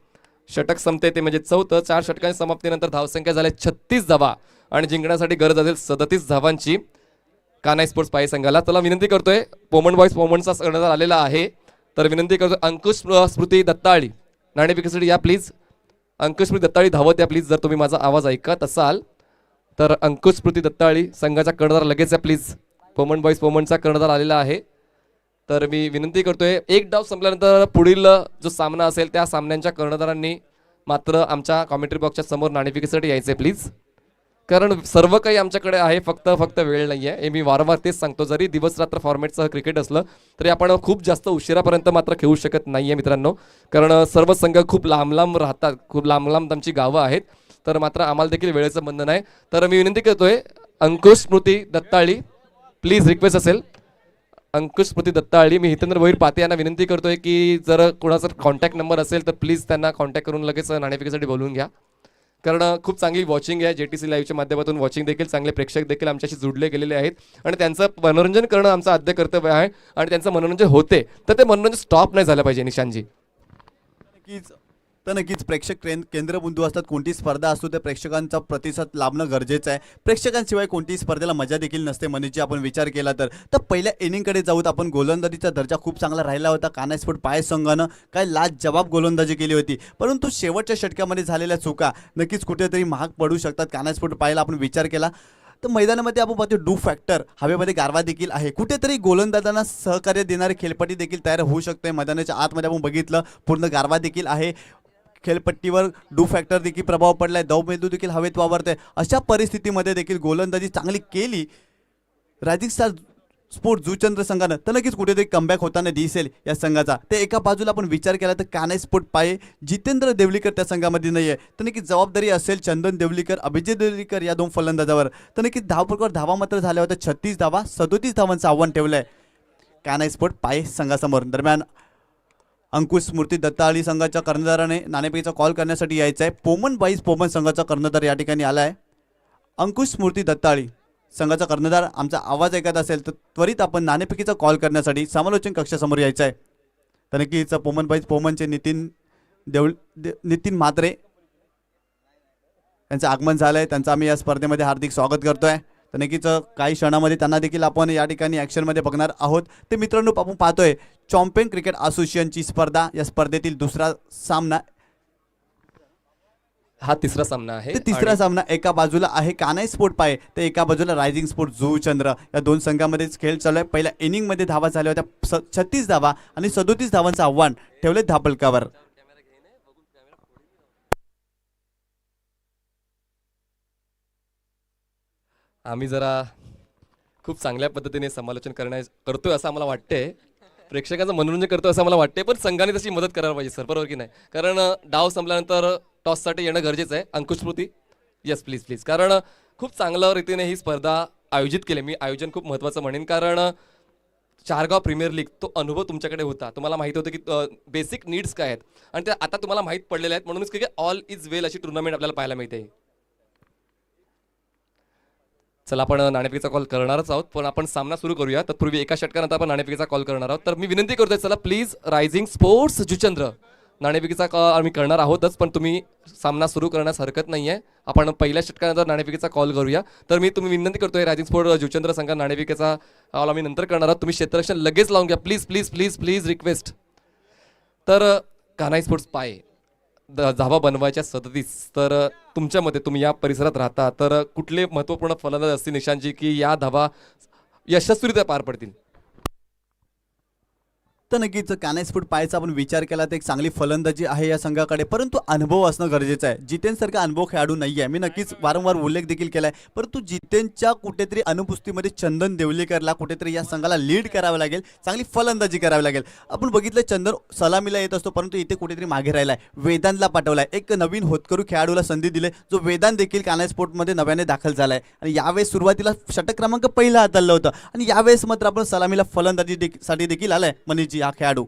षटक संपते, ते म्हणजे 4थं. 4 षटकांच्या समाप्तीनंतर धावसंख्या झाल्या 36 धावा आणि जिंकण्यासाठी गरज असेल 37 धावांची कान्हाई स्पोर्ट्स पाय संघाला. त्याला विनंती करतोय, पोमन बॉईज पोमनचा कर्णधार आलेला आहे, तर विनंती करतोय अंकुश स्मृती दत्ताळी नाणेफेकीसाठी या प्लीज. अंकुश स्मृती दत्ताळी धावत या प्लीज. जर तुम्ही माझा आवाज ऐकत असाल तर अंकुश स्मृती दत्ताळी संघाचा कर्णधार लगेच या प्लीज. पोमन बॉईज पोमनचा कर्णधार आलेला आहे, तर मी विनंती करतोय. एक डाव संपल्यानंतर पुढील जो सामना असेल त्या सामन्यांच्या कर्णधारांनी मात्र आमच्या कॉमेंट्री बॉक्सच्या समोर नाणेफेकीसाठी यायचे प्लीज, कारण सर्व काही आमच्याकडे आहे, फक्त वेळ नाही आहे. हे मी वारंवार तेच सांगतो. जरी दिवस रात्र फॉर्मॅटचं क्रिकेट असलं तरी आपण खूप जास्त उशिरापर्यंत मात्र खेळू शकत नाही आहे मित्रांनो, कारण सर्व संघ खूप लांब राहतात, खूप लांब आमची गावं आहेत, तर मात्र आम्हाला देखील वेळेचं बंधन आहे. तर मी विनंती करतोय अंकुश स्मृती दत्ताळी, प्लीज रिक्वेस्ट असेल अंकुश स्मृती दत्ताळी. मी हितेंद्र भोईर पाते यांना विनंती करतोय की जर कोणाचा कॉन्टॅक्ट नंबर असेल तर प्लीज त्यांना कॉन्टॅक्ट करून लगेच नाणेफेकीसाठी बोलवून घ्या, कारण खूप चांगली वॉचिंग आहे. JTC लाईव्हच्या माध्यमातून वॉचिंग देखील, चांगले प्रेक्षक देखील आमच्याशी जुडले गेलेले आहेत आणि त्यांचं मनोरंजन करणं आमचं आद्य कर्तव्य आहे आणि त्यांचं मनोरंजन होते, तर ते मनोरंजन स्टॉप नाही झालं पाहिजे. निशांजी नक्कीच प्रेक्षक केंद्रबिंदू असतात. कोणती स्पर्धा असतो त्या प्रेक्षकांचा प्रतिसाद लाभणं गरजेचं आहे. प्रेक्षकांशिवाय कोणतीही स्पर्धेला मजा देखील नसते मनीची. आपण विचार केला तर पहिल्या इनिंगकडे जाऊत आपण. गोलंदाजीचा दर्जा खूप चांगला राहिला होता. कान्हाई स्पोर्ट पाय संघानं काय लाजवाब गोलंदाजी केली होती, परंतु शेवटच्या षटकामध्ये झालेल्या चुका नक्कीच कुठेतरी महाग पडू शकतात कान्हाई स्पोर्ट पायला. आपण विचार केला तर मैदानामध्ये आपण पाहतो डू फॅक्टर, हवेमध्ये गारवा देखील आहे. कुठेतरी गोलंदाजांना सहकार्य देणारी खेळपट्टी देखील तयार होऊ शकते. मैदानाच्या आतमध्ये आपण बघितलं पूर्ण गारवा देखील आहे. खेळपट्टीवर डू फॅक्टर देखील प्रभाव पडलाय. दवमेंदू देखील हवेत वावरते. अशा परिस्थितीमध्ये देखील गोलंदाजी चांगली केली रायझिंग स्टार स्पोर्ट जुचंद्र संघानं तर नक्कीच कुठेतरी कमबॅक होताना दिसेल या संघाचा. ते एका बाजूला आपण विचार केला तर कान्हाई स्पोर्ट पाये जितेंद्र देवलीकर त्या संघामध्ये नाही आहे, तर नक्कीच जबाबदारी असेल चंदन देवलीकर, अभिजित देवलीकर या दोन फलंदाजावर. तर नक्कीच धावपळावर धावा मात्र झाल्या होत्या 36 धावा, 37 धावांचं आव्हान ठेवलंय कान्हाई स्पोर्ट पाये संघासमोर. दरम्यान अंकुश स्मृती दत्ताळी संघाच्या कर्णधाराने नाणेफेकीचा कॉल करण्यासाठी यायचं आहे. पोमन बाईस पोमन संघाचा कर्णधार या ठिकाणी आला आहे. अंकुश स्मृती दत्ताळी संघाचा कर्णधार आमचा आवाज ऐकत असेल तर त्वरित आपण नाणेफेकीचा कॉल करण्यासाठी समालोचन कक्षासमोर यायचं आहे. तर नक्कीच पोमन बाईस पोमनचे नितीन म्हात्रे यांचं आगमन झालं आहे. त्यांचं आम्ही या स्पर्धेमध्ये हार्दिक स्वागत करतोय. तर नक्कीच काही क्षणामध्ये त्यांना देखील आपण या ठिकाणी ॲक्शनमध्ये बघणार आहोत. ते मित्रांनो आपण पाहतोय चॅम्पियन क्रिकेट असोसिएशनची स्पर्धा. या स्पर्धेतील दुसरा सामना, हा तिसरा सामना आहे. तिसरा सामना एका बाजूला आहे कान्हाई स्पोर्ट पाये, तर एका बाजूला रायझिंग स्पोर्ट जुचंद्र. या दोन संघामध्येच खेळ चालू आहे. पहिल्या इनिंगमध्ये धावा झाल्या होत्या 36 धावा आणि 37 धावांचं आव्हान ठेवले धापलकावर. आम्ही जरा खूप चांगल्या पद्धतीने समालोचन करतोय असं आम्हाला वाटतंय. प्रेक्षकांचं मनोरंजन करतोय असं मला वाटतंय, पण संघाने तशी मदत करायला पाहिजे सर, बरोबर की नाही? कारण डाव संपल्यानंतर टॉससाठी येणं गरजेचं आहे. अंकुश स्मृती, येस प्लीज प्लीज. कारण खूप चांगल्या रीतीने ही स्पर्धा आयोजित केली. मी आयोजन खूप महत्त्वाचं म्हणेन, कारण चारगाव प्रीमियर लीग तो अनुभव तुमच्याकडे होता. तुम्हाला माहिती होतं की बेसिक नीड्स काय आहेत आणि ते आता तुम्हाला माहीत पडलेले आहेत. म्हणूनच की ऑल इज वेल अशी टुर्नामेंट आपल्याला पाहायला मिळते. चला आपण नाणेफेकीचा कॉल करणारच आहोत, पण आपण सामना सुरू करूया. तत्पूर्वी एका षटकानंतर आपण नाणेफेकीचा कॉल करणार आहोत. तर मी विनंती करतोय, चला प्लीज रायझिंग स्पोर्ट्स जुचंद्र नाणेफेकीचा कॉल आम्ही करणार आहोतच, पण तुम्ही सामना सुरू करण्यास हरकत नाही आहे. आपण पहिल्या षटकानंतर नाणेफेकीचा कॉल करूया. तर मी तुम्ही विनंती करतोय रायझिंग स्पोर्ट जुचंद्र संघ नाणेफेकीचा कॉल आम्ही नंतर करणार आहोत. तुम्ही क्षेत्ररक्षण लगेच लावून घ्या please please please please request. तर कान्हाई स्पोर्ट्स पाय धावा बनवायच्या 37. तर तुमच्या मते, तुम्ही या परिसरात राहता, तर कुठले महत्त्वपूर्ण फलंदाज असतील निशांजी की या धावा यशस्वीरित्या पार पडतील? तर नक्कीच कान्हाई स्पोर्ट पायचा आपण विचार केला तर एक चांगली फलंदाजी आहे या संघाकडे, परंतु अनुभव असणं गरजेचं आहे. जितेनसारखा अनुभव खेळाडू नाही आहे. मी नक्कीच वारंवार उल्लेख देखील केला आहे, परंतु जितेनच्या कुठेतरी अनुपस्थितीमध्ये चंदन देवलीकरला कुठेतरी या संघाला लीड करावं लागेल, चांगली फलंदाजी करावी लागेल. आपण बघितलं चंदन सलामीला येत असतो, परंतु इथे कुठेतरी मागे राहिलाय. वेदांतला पाठवलाय, एक नवीन होतकरू खेळाडूला संधी दिली, जो वेदांत देखील कान्हाई स्पोर्टमध्ये नव्याने दाखल झालाय. आणि यावेळेस सुरुवातीला षटक क्रमांक पहिला हाताळलं होतं आणि यावेळेस मात्र आपण सलामीला फलंदाजी साठी देखील आलाय मनीषजी हा खेळाडू.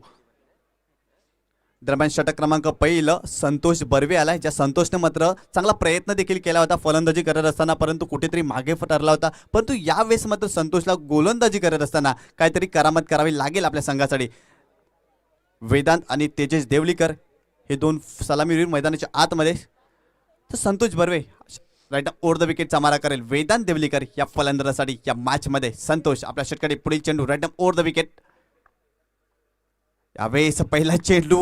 दरम्यान षटक क्रमांक पहिलं संतोष बर्वे आलाय, ज्या संतोषने मात्र चांगला प्रयत्न देखील केला होता फलंदाजी करत असताना, परंतु कुठेतरी मागे ठरला होता. परंतु यावेळेस मात्र संतोषला गोलंदाजी करत असताना काहीतरी करामत करावी लागेल आपल्या संघासाठी. वेदांत आणि तेजस देवलीकर हे दोन सलामीवीर मैदानाच्या आतमध्ये, तर Santosh Barve right over the विकेटचा मारा करेल. वेदांत देवलीकर या फलंदाजासाठी या मॅचमध्ये संतोष आपल्या षटकाने पुढील चेंडू राईट ओव्हर द विकेट. यावेळेस पहिला चेंडू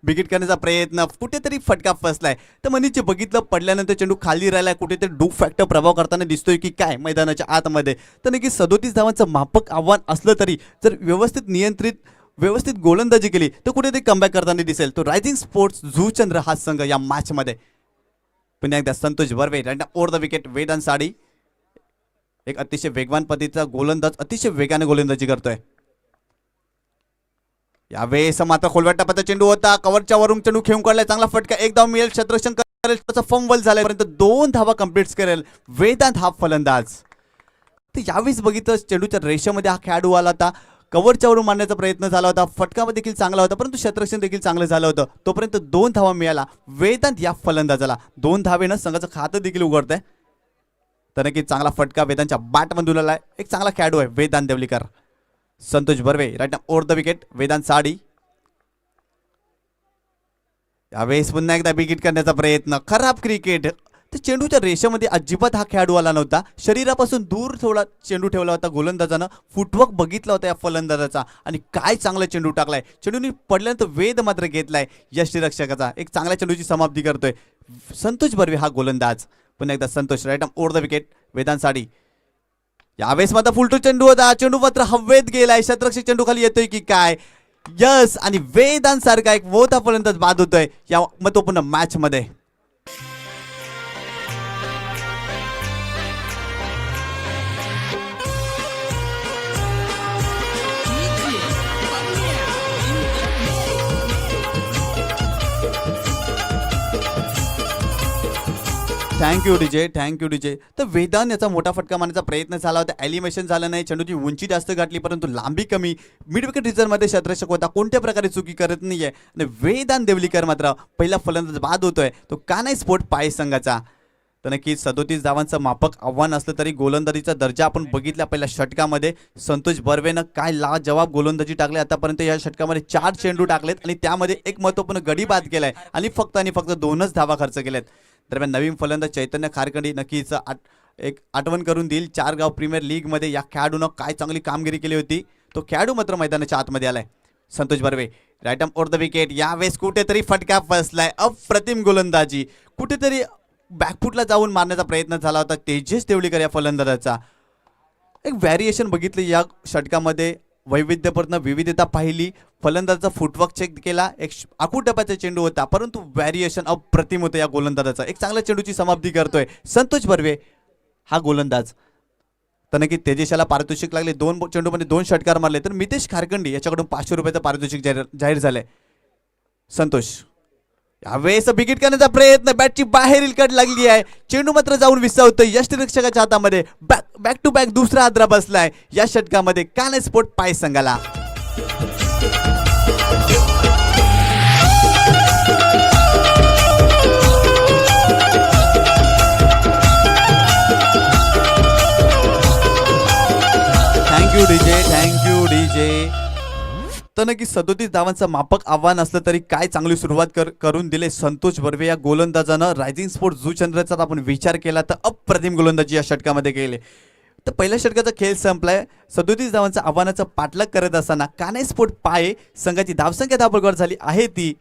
विकेट करण्याचा प्रयत्न, कुठेतरी फटका फसलाय. तर मनीचे बघितलं पडल्यानंतर चेंडू खाली राहिलाय, कुठेतरी डू फॅक्टर प्रभाव करताना दिसतोय की काय मैदानाच्या आतमध्ये. तर नक्की 37 धावांचं माफक आव्हान असलं तरी जर व्यवस्थित गोलंदाजी केली तर कुठेतरी कमबॅक करताना दिसेल. तो रायझिंग स्पोर्ट्स जुचंद्र हा संघ या मॅचमध्ये. पुन्हा एकदा Santosh Barve right over the wicket. Vedant Sadi एक अतिशय वेगवान पद्धतीचा गोलंदाज, अतिशय वेगाने गोलंदाजी करतोय. यावेळेस मात्र खोलव्या टप्प्याचा चेंडू होता, कव्हरच्या वरून चेंडू खेळून काढलाय, चांगला फटका, एक धाव मिळेल, क्षेत्ररक्षण करेल, त्याचा फंबल झालाय, परंतु 2 धावा कंप्लीट करेल वेदांत हा फलंदाज. तर यावेळेस बघितलं चेंडूच्या रेषेमध्ये हा खेळाडू आला होता, कव्हरच्या वरून मारण्याचा प्रयत्न झाला होता, फटका देखील चांगला होता, परंतु क्षेत्ररक्षण देखील चांगलं झालं होतं. तोपर्यंत 2 धावा मिळाला वेदांत या फलंदाजाला. 2 धावेनं संघाचं खातं देखील उघडतंय. तर नक्की चांगला फटका वेदांतच्या बॅटमधून आलाय. एक चांगला खेळाडू आहे Vedant Devlikar. Santosh Barve right over the wicket. Vedant sari यावेळेस पुन्हा एकदा विकेट करण्याचा प्रयत्न, खराब क्रिकेट. तर चेंडूच्या रेषेमध्ये अजिबात हा खेळाडू आला नव्हता, शरीरापासून दूर थोडा चेंडू ठेवला होता गोलंदाजानं. फुटवर्क बघितला होता या फलंदाजाचा आणि काय चांगला चेंडू टाकलाय. चेंडूने पडल्यानंतर वेध मात्र घेतलाय यष्टीरक्षकाचा. एक चांगल्या चेंडूची समाप्ती करतोय संतोष बर्वे हा गोलंदाज. पुन्हा एकदा Santosh right over the wicket. Vedant sari यावेळेस मात्र फुलटू चेंडू होता, चेंडू मात्र हवेत गेलाय, शतरक्षक चेंडू खाली येतोय की काय? यस, आणि वेदांत सारखा एक मोठा फलंदाज बाद होतोय या महत्वपूर्ण मॅच मध्ये. Thank you DJ, thank you DJ. तर वेदांत याचा मोठा फटका मारण्याचा प्रयत्न झाला होता, एलिमिनेशन झालं नाही, चेंडूची उंची जास्त गाठली परंतु लांबी कमी. मिड विकेट रिझर्व्हमध्ये शतरक्षक होता, कोणत्या प्रकारे चुकी करत नाहीये. आणि वेदांत देवलीकर मात्र पहिला फलंदाज बाद होतोय, तो कानाई स्पोर्ट पाय संघाचा. तर नक्कीच 37 धावांचं मापक आव्हान असलं तरी गोलंदाजीचा दर्जा आपण बघितला पहिल्या षटकामध्ये. संतोष बर्वेनं काय लाजवाब गोलंदाजी टाकली. आतापर्यंत या षटकामध्ये 4 चेंडू टाकलेत आणि त्यामध्ये एक महत्त्वपूर्ण गडी बाद केलाय आणि फक्त 2च धावा खर्च केल्यात. दरम्यान नवीन फलंदाज चैतन्य खारकंडी नक्कीच एक आठवण करून देईल 4 गाव प्रीमियर लीगमध्ये या खेळाडूनं काय चांगली कामगिरी केली होती. तो खेळाडू मात्र मैदानाच्या आतमध्ये आलाय. Santosh Barve right arm over the wicket. यावेळेस कुठेतरी फटका फसलाय, अप्रतिम गोलंदाजी. कुठेतरी बॅकफुटला जाऊन मारण्याचा प्रयत्न झाला होता तेजस देवलीकर या फलंदाजाचा. एक व्हॅरिएशन बघितलं या षटकामध्ये, वैविध्यपूर्ण विविधता पाहिली. फलंदाजाचा फुटवर्क चेक केला, एक आखूड डब्याचा चेंडू होता परंतु व्हॅरिएशन अप्रतिम होतं या गोलंदाजाचा. एक चांगल्या चेंडूची समाप्ती करतोय संतोष बर्वे हा गोलंदाज. तर नक्की तेजशाला पारितोषिक लागले, 2 चेंडूमध्ये 2 षटकार मारले. तर मितेश खारकंडी याच्याकडून 500 रुपयाचं पारितोषिक जाहीर झालंय. संतोष यावेळेस बिगिट करण्याचा प्रयत्न, बॅटची बाहेरील कट लागली आहे, चेंडू मात्र जाऊन विसावतोय यष्टिरक्षकाच्या हातामध्ये. बॅक टू बॅक दुसरा आद्रा बसलाय या षटकामध्ये कानाई स्पोर्ट पाय संघाला. Thank you DJ, thank you DJ. तर नक्की 37 धावांचं मापक आव्हान असलं तरी काय चांगली सुरुवात करून दिले संतोष बर्वे या गोलंदाजानं. रायझिंग स्पोर्ट जुचंद्रचा आपण विचार केला तर अप्रतिम गोलंदाजी या षटकामध्ये केले. तर पहिल्या षटकाचा खेळ संपलाय. 37 धावांचं आव्हानाचं पाठलाग करत असताना कानाई स्पोर्ट पाय संघाची धावसंख्या धावपळकर झाली आहे ती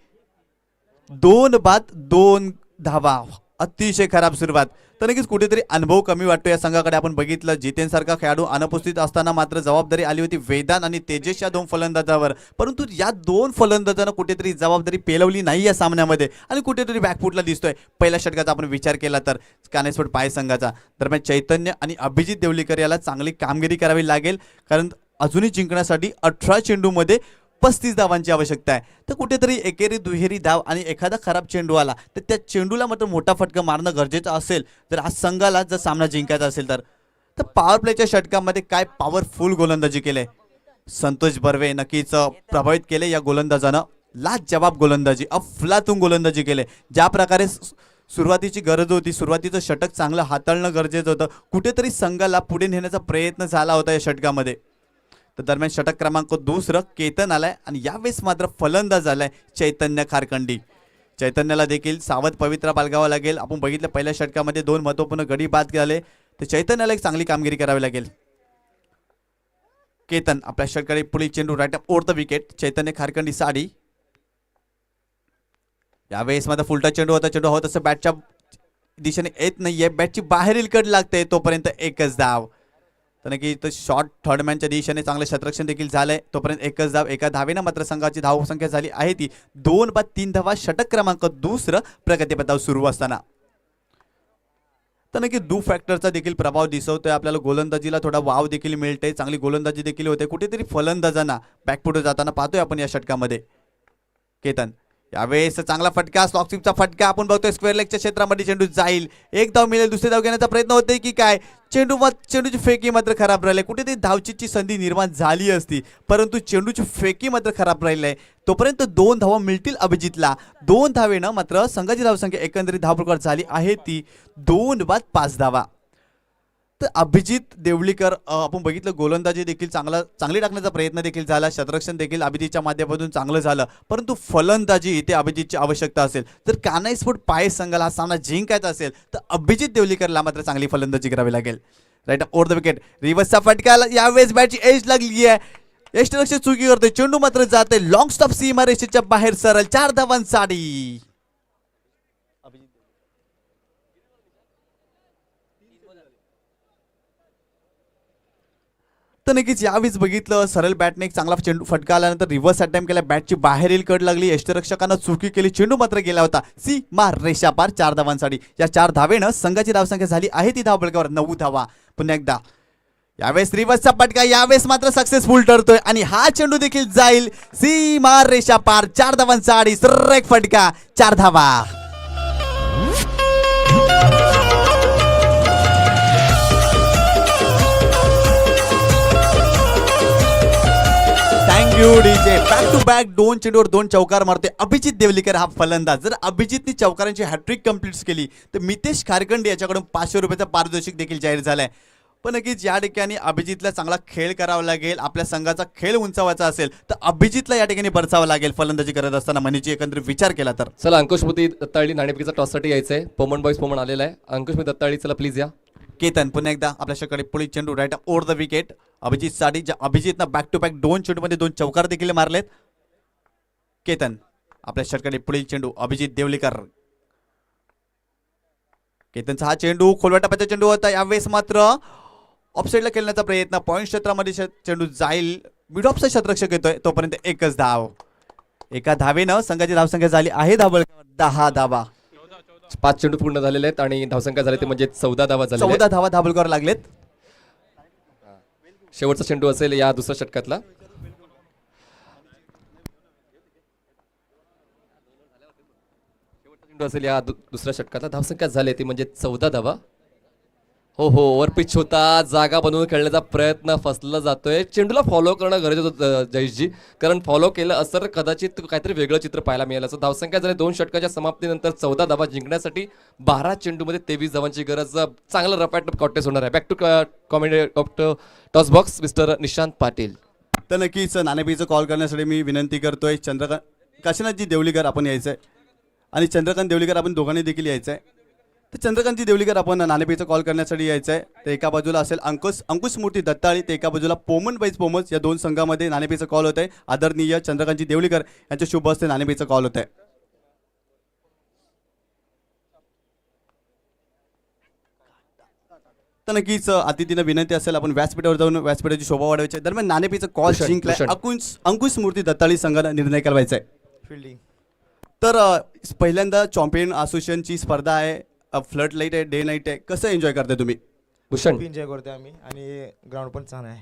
2 बाद 2 धावा. अतिशय खराब सुरुवात. तर नक्कीच कुठेतरी अनुभव कमी वाटतो या संघाकडे. आपण बघितलं जितेन सारखा खेळाडू अनुपस्थित असताना मात्र जबाबदारी आली होती वेदांत आणि तेजस या 2 फलंदाजावर. परंतु या 2 फलंदाजांना कुठेतरी जबाबदारी पेलवली नाही या सामन्यामध्ये आणि कुठेतरी बॅकफुटला दिसतोय. पहिल्या षटकाचा आपण विचार केला तर कानाई स्पोर्ट पाय संघाचा. दरम्यान चैतन्य आणि अभिजित देवलीकर याला चांगली कामगिरी करावी लागेल कारण अजूनही जिंकण्यासाठी 18 चेंडूमध्ये 35 धावांची आवश्यकता आहे. तर कुठेतरी एकेरी दुहेरी धाव आणि एखादा खराब चेंडू आला तर त्या चेंडूला मात्र मोठा फटका मारणं गरजेचं असेल जर आज संघाला जर सामना जिंकायचा असेल तर. पॉवर प्लेच्या षटकामध्ये काय पॉवरफुल गोलंदाजी केले संतोष बर्वे. नक्कीच प्रभावित केले या गोलंदाजानं. लाजवाब गोलंदाजी, अफलातून गोलंदाजी केले. ज्या प्रकारे सुरुवातीची गरज होती, सुरुवातीचं षटक चांगलं हाताळणं गरजेचं होतं. कुठेतरी संघाला पुढे नेण्याचा प्रयत्न झाला होता या षटकामध्ये. तर दरम्यान षटक क्रमांक 2 केतन आलाय आणि यावेळेस मात्र फलंदाज आलाय चैतन्य खारकंडी. चैतन्याला देखील सावध पवित्रा बाळगावा लागेल. आपण बघितलं पहिल्या षटकामध्ये 2 महत्त्वपूर्ण गडी बाद झाले तर चैतन्याला एक चांगली कामगिरी करावी लागेल. केतन आपल्या षटकाळी पुढील चेंडू right up over the wicket. Chaitanya Kharkandi साडी. यावेळेस मात्र फुलटा चेंडू होता, चेंडू होत असं बॅटच्या दिशेने येत नाहीये, बॅटची बाहेरील कड लागते तोपर्यंत एकच धाव. तर नक्की तर शॉर्ट थर्डमॅनच्या दिशेने चांगलं क्षेत्ररक्षण देखील झालंय तोपर्यंत एकच धाव. एका धावेनं मात्र संघाची धावसंख्या झाली आहे ती 2 बाद 3 धावा. षटक क्रमांक 2 प्रगतीपथावर सुरू असताना. तर नक्की डू फॅक्टरचा देखील प्रभाव दिसवतोय आपल्याला. गोलंदाजीला थोडा वाव देखील मिळते, चांगली गोलंदाजी देखील होते. कुठेतरी फलंदाजांना बॅकफुट जाताना पाहतोय आपण या षटकामध्ये. केतन यावेळेस चांगला फटका, स्लॉकस्टिपचा फटका. आपण बघतोय स्क्वेअर लेगच्या क्षेत्रामध्ये चेंडू जाईल, एक धाव मिळेल, दुसरी धाव घेण्याचा प्रयत्न होतोय की काय. चेंडूची फेकी मात्र खराब राहिली. कुठेतरी धावचीची संधी निर्माण झाली असती परंतु चेंडूची फेकी मात्र खराब राहिली आहे. तोपर्यंत 2 धावा मिळतील अभिजितला. 2 धावेनं मात्र संघाची धावसंख्या एकंदरीत धावप्रकार झाली आहे ती 2 बाद 5 धावा. तर अभिजित देवलीकर आपण बघितलं गोलंदाजी देखील चांगली टाकण्याचा प्रयत्न देखील झाला. क्षेत्ररक्षण देखील अभिजितच्या माध्यमातून चांगलं झालं परंतु फलंदाजी इथे अभिजितची आवश्यकता असेल. तर कानाई स्पोर्ट पाय संघाला हा सामना जिंकायचा असेल तर अभिजित देवलीकरला मात्र चांगली फलंदाजी करावी लागेल. Right over the wicket. रिव्हर्सचा फटका. यावेळेस बॅटची एज लागली आहे, यष्टिरक्षक चुकी करतोय, चेंडू मात्र जाते लॉंग स्टॉप सीमारेषेच्या बाहेर सरळ. 4 धावांसाठी. तर नक्कीच यावेळीच बघितलं सरळ बॅटने एक चांगला चेंडू फटका आल्यानंतर रिव्हर्स अटेम्प्ट केला, बॅटची बाहेरील कड लागली, यष्टिरक्षकांना चुकी केली, चेंडू मात्र गेला होता सीमा रेषा पार 4 धावांसाठी. या 4 धावेनं संघाची धावसंख्या झाली आहे ती धावफलकावर 9 धावा. पुन्हा एकदा यावेळेस रिव्हर्सचा फटका, यावेळेस मात्र सक्सेसफुल ठरतोय आणि हा चेंडू देखील जाईल सीमा रेषा पार 4 धावांचा आणि सर्रेक फटका 4 धावा. Thank you DJ. Back to back 2 चेंडूवर 2 चौकार मारते अभिजित देवलीकर हा फलंदाज. जर अभिजितने चौकारांची हॅट्रिक कंप्लीट केली तर मितेश खारखंडे याच्याकडून 500 रुपयाचा पारितोषिक देखील जाहीर झालाय. पण नक्कीच या ठिकाणी अभिजितला चांगला खेळ करावा लागेल. आपल्या संघाचा खेळ उंचावायचा असेल तर अभिजितला या ठिकाणी बरसावं लागेल फलंदाजी करत असताना मनीची एकंदरीत विचार केला तर. चला अंकुशमती दत्ताळी नाणेफेकीचा टॉससाठी यायचंय. पोमन बॉईज पोमन आलेला आहे. अंकुशमती दत्ताळी चला प्लीज या. केतन पुन्हा एकदा आपल्याकडे पुढील चेंडू right over the wicket Abhijit साठी. अभिजितनं बॅक टू बॅक 2 चेंडूमध्ये 2 चौकार देखील मारलेत. केतन आपल्या षटकडे पुढील चेंडू अभिजित देवलीकर. केतनचा हा चेंडू खोलवा टप्प्याचा चेंडू होता. यावेळेस मात्र ऑफसाईडला खेळण्याचा प्रयत्न, पॉईंट क्षेत्रामध्ये चेंडू जाईल. मिड ऑफचा शतरक्षक येतोय तोपर्यंत एकच धाव. एका धावेनं संघाची धावसंख्या झाली आहे 10 धावा. 5 चेंडू पूर्ण झालेले आहेत आणि धावसंख्या झाली ते म्हणजे 14 धावा झाल्या. 14 धावा धाबळकर लागलेत. शेवटचा चेंडू असेल या दुसऱ्या षटकातला. चेंडू असेल या दुसऱ्या षटकातला. धावसंख्या झाली ती म्हणजे 14 धावा. हो हो ओव्हरपिच होता, जागा बनवून खेळण्याचा प्रयत्न फसला जातोय. चेंडूला फॉलो करणं गरजेचं होतं जयेशजी, कारण फॉलो केलं असं तर कदाचित काहीतरी वेगळं चित्र पाहायला मिळालं असं. धावसंख्या झाली 2 षटकाच्या समाप्तीनंतर 14 धावा जिंकण्यासाठी 12 चेंडूमध्ये 23 धावांची गरज. चांगलं रपॅट कॉन्टेस्ट होणार आहे. Back to comedy toss box mister Nishant Patil. तर नक्कीच नाणेफेकीचा कॉल करण्यासाठी मी विनंती करतोय चंद्रकांत काशीनाथजी देवलीकर आपण यायचंय आणि चंद्रकांत देवलीकर आपण दोघांनी देखील यायचंय. तर चंद्रकांतजी देवलीकर आपण नाणेफेकीचा कॉल करण्यासाठी यायचं आहे. तर एका बाजूला असेल अंकुश मूर्ती दत्ताळी, तर एका बाजूला पोमन बाईज पोमस. या 2 संघामध्ये नाणेफेकीचा कॉल होत आहे. आदरणीय चंद्रकांतजी देवलीकर यांच्या शुभ हस्ते नाणेफेकीचा कॉल होत आहे. तर नक्कीच अतिथीनं विनंती असेल आपण व्यासपीठावर जाऊन व्यासपीठाची शोभा वाढवायची. दरम्यान नाणेफेकीचा कॉल जिंकलाय अंकुश मूर्ती दत्ताळी संघानं निर्णय करायचा आहे. फिल्डिंग तर पहिल्यांदा चॅम्पियन असोसिएशनची स्पर्धा आहे. फ्लड लाईट आहे, डे नाईट आहे, कसं एन्जॉय करताय तुम्ही? भूषण खूप एन्जॉय करतोय आम्ही आणि ग्राउंड पण छान आहे.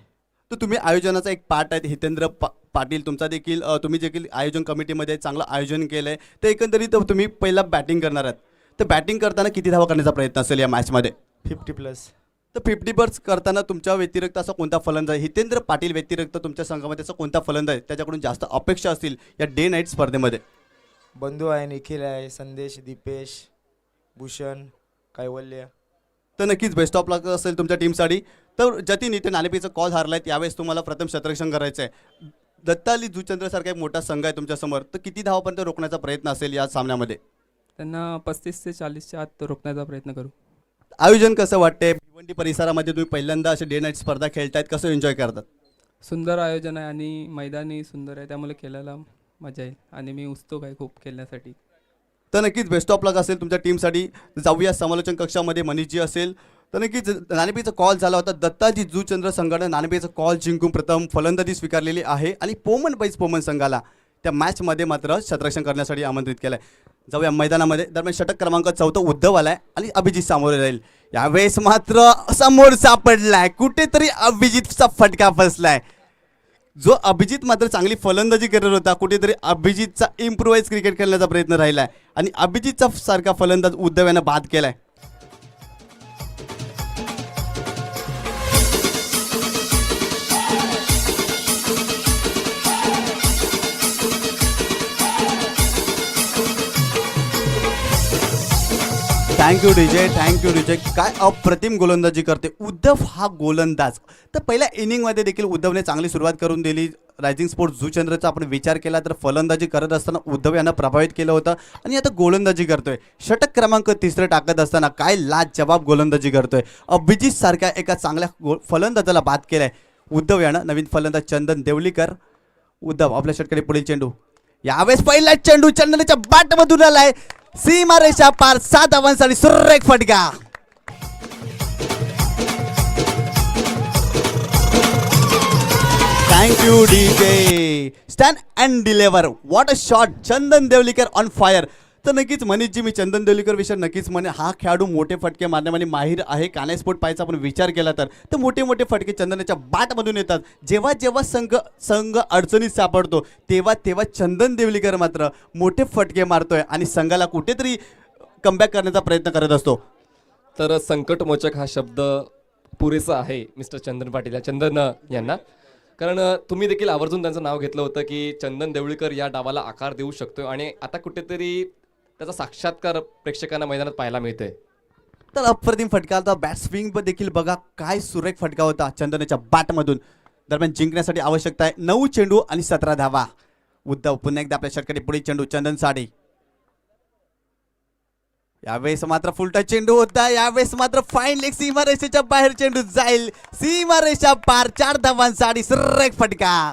तर तुम्ही आयोजनाचा एक पार्ट आहे. हितेंद्र पाटील तुमचा देखील तुम्ही देखील आयोजन कमिटीमध्ये चांगलं आयोजन केलं आहे. तर एकंदरीत तुम्ही पहिला बॅटिंग करणार आहात. तर बॅटिंग करताना किती धावा करण्याचा प्रयत्न असेल या मॅचमध्ये? 50+. तर 50+ करताना तुमच्या व्यतिरिक्त असा कोणता फलंदाज, हितेंद्र पाटील व्यतिरिक्त तुमच्या संघामध्ये असा कोणता फलंदाज त्याच्याकडून जास्त अपेक्षा असतील या डे नाईट स्पर्धेमध्ये? बंधू आहे, निखिल आहे, संदेश, दीपेश, भूषण, कैवल्य. तर नक्कीच बेस्ट ऑफ लक असेल तुमच्या टीमसाठी. तर जतीन इथे नाणेफेकीचा कॉल हारलाय, यावेळेस तुम्हाला प्रथम शतरक्षण करायचं आहे. दत्ताली जुचंद्रसारखा एक मोठा संघ आहे तुमच्यासमोर, तर किती धावापर्यंत रोखण्याचा प्रयत्न असेल या सामन्यामध्ये? त्यांना 35 ते 40च्या आत रोखण्याचा प्रयत्न करू. आयोजन कसं वाटते? भिवंडी परिसरामध्ये तुम्ही पहिल्यांदा असे डे नाईट स्पर्धा खेळतायत, कसं एन्जॉय करतात? सुंदर आयोजन आहे आणि मैदानी सुंदर आहे, त्यामुळे खेळायला मजा येईल आणि मी उत्सुक आहे खूप खेळण्यासाठी. तर नक्कीच बेस्ट ऑफ लक असेल तुमच्या टीमसाठी. जाऊया समालोचन कक्षामध्ये मनीषजी असेल. तर नक्कीच नाणेफेकीचा कॉल झाला होता. दत्ताजी जुचंद्र संघानं नाणेफेकीचा कॉल जिंकून प्रथम फलंदाजी स्वीकारलेली आहे आणि पोमन संघाला त्या मॅचमध्ये मात्र शतरक्षण करण्यासाठी आमंत्रित केलं आहे. जाऊया मैदानामध्ये. दरम्यान षटक क्रमांक 14 उद्धव आलाय आणि अभिजित सामोरे राहील. यावेळेस मात्र समोर सापडलाय, कुठेतरी अभिजितचा फटका फसलाय. जो अभिजित मात्र चांगली फलंदाजी करत होता, कुठेतरी अभिजितचा इम्प्रुव्हाइज क्रिकेट खेळण्याचा प्रयत्न राहिलाय आणि अभिजितचा सारखा फलंदाज उद्धव यानं बाद केलाय. Thank you DJ. काय अप्रतिम गोलंदाजी करते उद्धव हा गोलंदाज. तर पहिल्या इनिंगमध्ये देखील उद्धवने चांगली सुरुवात करून दिली. रायझिंग स्पोर्ट्स जुचंद्रचा आपण विचार केला तर फलंदाजी करत असताना उद्धव यांना प्रभावित केलं होतं आणि आता गोलंदाजी करतोय. षटक क्रमांक 3 टाकत असताना काय लाजवाब गोलंदाजी करतोय. अभिजित सारख्या एका चांगल्या फलंदाजाला बाद केलाय उद्धव यानं. नवीन फलंदाज चंदन देवलीकर. उद्धव आपल्या षटकडे पुढील चेंडू. यावेळेस पहिला चेंडू चंदनच्या बॅटमधून आलाय. सीमा रेषा पार 7 धावांसाठी सुरेख फटका. Thank you DJ. Stand and deliver. What a shot. Chandan Devlikar on fire. तर नक्कीच मनीषजी, मी चंदन देवलीकर विषय नक्कीच म्हणे, हा खेळाडू मोठे फटके मारण्यामध्ये माहीर आहे. कानाई स्पोर्ट पाहायचा आपण विचार केला तर मोठे मोठे फटके चंदनाच्या बॅटमधून येतात. जेव्हा जेव्हा संघ अडचणीत सापडतो तेव्हा चंदन देवलीकर मात्र मोठे फटके मारतोय आणि संघाला कुठेतरी कमबॅक करण्याचा प्रयत्न करत असतो. तर संकटमोचक हा शब्द पुरेसा आहे मिस्टर चंदन पाटील चंदन यांना, कारण तुम्ही देखील आवर्जून त्यांचं नाव घेतलं होतं की चंदन देवळीकर या डावाला आकार देऊ शकतो आणि आता कुठेतरी त्याचा साक्षात्कार प्रेक्षकांना मैदानात पाहायला मिळतोय. तर अप्रतिम फटका होता. बॅट स्विंग देखील बघा, काय सुरेख फटका होता चंदनाच्या बॅटमधून. दरम्यान जिंकण्यासाठी आवश्यकता आहे 9 चेंडू आणि 17 धावा. उद्धव पुन्हा एकदा आपल्या षटकारी पुढे चेंडू चंदन साडे. यावेळेस मात्र फुलटा चेंडू होता. यावेळेस मात्र फाईन लेग सीमारेषेच्या बाहेर चेंडू जाईल. सीमारेषा पार. 4 धावांसाठी सुरेख फटका.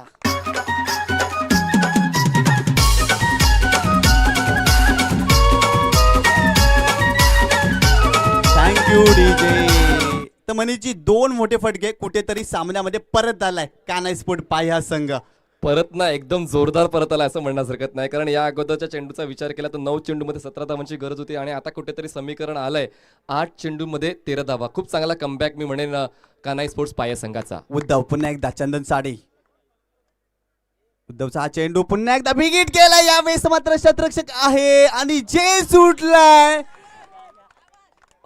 Thank you DJ. तर मनीषजी 2 मोठे फटके कुठेतरी सामन्यामध्ये परत आलाय कानाई स्पोर्ट पाय हा संघ. परत ना एकदम जोरदार परत आला असं म्हणण्यास हरकत नाही, कारण या अगोदरच्या चेंडूचा विचार केला तर 9 चेंडूमध्ये 17 धावांची गरज होती आणि आता कुठेतरी समीकरण आलंय 8 चेंडूमध्ये 13 धावा. खूप चांगला कमबॅक मी म्हणेन कानाई स्पोर्ट्स पाया संघाचा. उद्धव पुन्हा एकदा चंदन साडे. उद्धवचा हा चेंडू पुन्हा एकदा बिगिट केला. यावेळेस मात्र शतरक्षक आहे आणि झेल सुटलाय.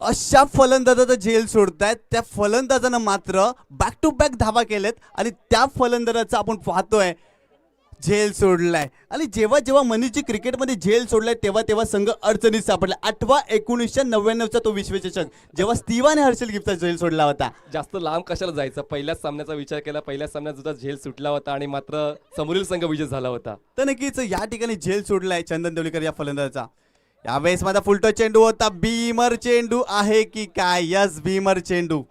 अशा फलंदाजाचा झेल सोडतायत. त्या फलंदाजानं मात्र बॅक टू बॅक धावा केलेत आणि त्या फलंदाजाचा आपण पाहतोय झेल सोडलाय. आणि जेव्हा जेव्हा मनीषजी क्रिकेटमध्ये झेल सोडलाय तेव्हा संघ अडचणीत सापडला. 8/1999चा तो विश्वचषक जेव्हा स्टीवाने हर्षल गिफ्टचा झेल सोडला होता. जास्त लांब कशाला जायचं, पहिल्याच सामन्याचा विचार केला. पहिल्याच सामन्यात सुद्धा झेल सुटला होता आणि मात्र समोरील संघ विजय झाला होता. तर नक्कीच या ठिकाणी झेल सोडलाय चंदन देवलीकर या फलंदाजाचा. यावेळेस माझा फुलटो चेंडू होता. बीमर चेंडू आहे की काय. यस, बीमर चेंडू.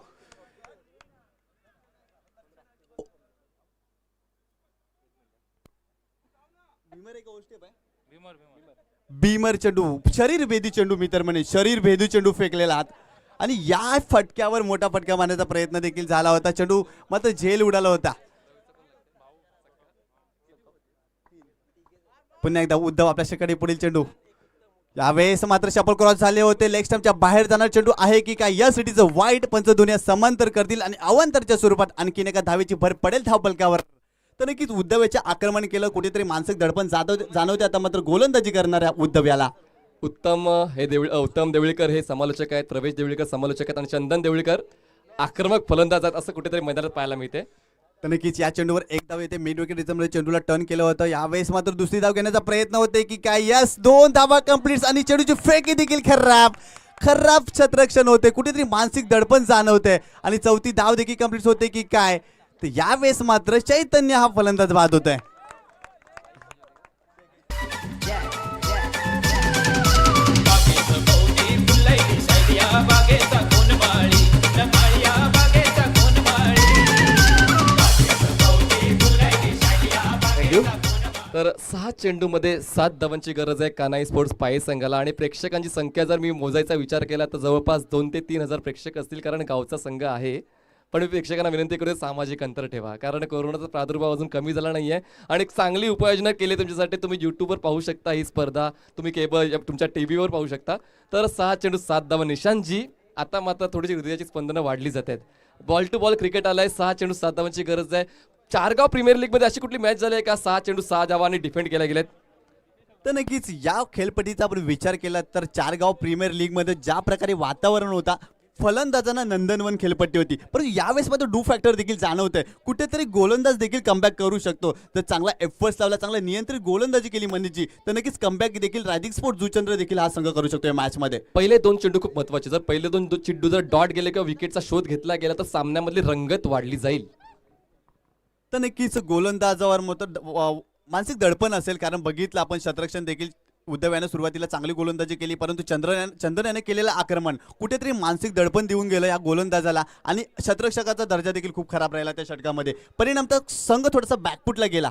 बीमर चेंडू, शरीर भेदी चेंडू मी तर म्हणे शरीर भेदी चेंडू फेकलेला हात आणि या फटक्यावर मोठा फटका मारण्याचा प्रयत्न देखील झाला होता. चेंडू मात्र झेल उडाला होता. पुन्हा एकदा उद्धव आपल्या षटकारी पुढील चेंडू. यावेळेस मात्र शपल क्रॉस झाले होते. लेग स्टंपच्या बाहेर जाणार चेंडू आहे की काय. या सिटीचं वाईट पंचदुनिया समांतर करतील आणि अवांतरच्या स्वरूपात आणखीन एका धावेची भर पडेल धावपलकावर. तर नक्कीच उद्धव याचे आक्रमण केलं. कुठेतरी मानसिक दडपण जाणवते आता मात्र गोलंदाजी करणाऱ्या उद्धव याला. उत्तम देवळीकर हे समालोचक आहेत, प्रवेश देवळीकर समालोचक आहेत आणि चंदन देवळीकर आक्रमक फलंदाज आहेत असं कुठेतरी मैदानात पाहायला मिळते. तर नक्कीच या चेंडूवर एक धाव येते. मिड विकेट रिझममध्ये चेंडूला टर्न केलं होतं. यावेळेस मात्र दुसरी धाव घेण्याचा प्रयत्न होते की काय. यस, 2 धावा कंप्लीट आणि चेंडूची फेकी देखील खराब क्षेत्ररक्षण होते. कुठेतरी मानसिक दडपण जाणवते आणि 4थी धाव देखील कंप्लीट होते की काय. तर यावेळेस मात्र चैतन्य हा फलंदाज बाद होतोय. तर 6 चेंडूमध्ये 7 धावांची गरज आहे कानाई स्पोर्ट्स पाये संघाला आणि प्रेक्षकांची संख्या जर मी मोजायचा विचार केला तर जवळपास 2 ते 3 हजार प्रेक्षक असतील, कारण गावचा संघ आहे. पण मी प्रेक्षकांना विनंती करू सामाजिक अंतर ठेवा, कारण कोरोनाचा प्रादुर्भाव अजून कमी झाला नाही आहे आणि एक चांगली उपाययोजना केली तुमच्यासाठी. तुम्ही यूट्यूबवर पाहू शकता ही स्पर्धा, तुम्ही केबल तुमच्या टीव्हीवर पाहू शकता. तर 6 चेंडू 7 धावा. निशांतजी, आता मात्र थोडीशी हृदयाची स्पंदनं वाढली जात आहेत. बॉल टू बॉल क्रिकेट आलाय. 6 चेंडू 7 धावांची गरज आहे. चारगाव प्रीमियर लीगमध्ये अशी कुठली मॅच झाली आहे का 6 चेंडू 6 धावांनी डिफेंड केल्या गेलेत? तर नक्कीच या खेळपट्टीचा आपण विचार केला तर चारगाव प्रीमियर लीगमध्ये ज्या प्रकारे वातावरण होता, फलंदाजांना नंदनवन खेळपट्टी होती. परंतु यावेळेस मात्र डू फॅक्टर देखील जाणवतंय. कुठेतरी गोलंदाज देखील कमबॅक करू शकतो. तर चांगला एफर्ट्स लावला, चांगला नियंत्रित गोलंदाजी केली मनीषजी, तर नक्कीच कमबॅक देखील रायझिंग स्पोर्ट जुचंद्र देखील हा संघ करू शकतो या मॅचमध्ये. पहिले 2 चेंडू खूप महत्वाचे. जर पहिले 2 चेंडू जर डॉट गेले किंवा विकेटचा शोध घेतला गेला तर सामन्यामधली रंगत वाढली जाईल. तर नक्कीच गोलंदाजावर मानसिक दडपण असेल, कारण बघितलं आपण शतरक्षण देखील उद्धव यानं सुरुवातीला चांगली गोलंदाजी केली, परंतु चंद्रन याने केलेलं आक्रमण कुठेतरी मानसिक दडपण देऊन गेलं या गोलंदाजाला आणि शतरक्षकाचा दर्जा देखील खूप खराब राहिला त्या षटकामध्ये. परिणामतः संघ थोडासा बॅकफुटला गेला.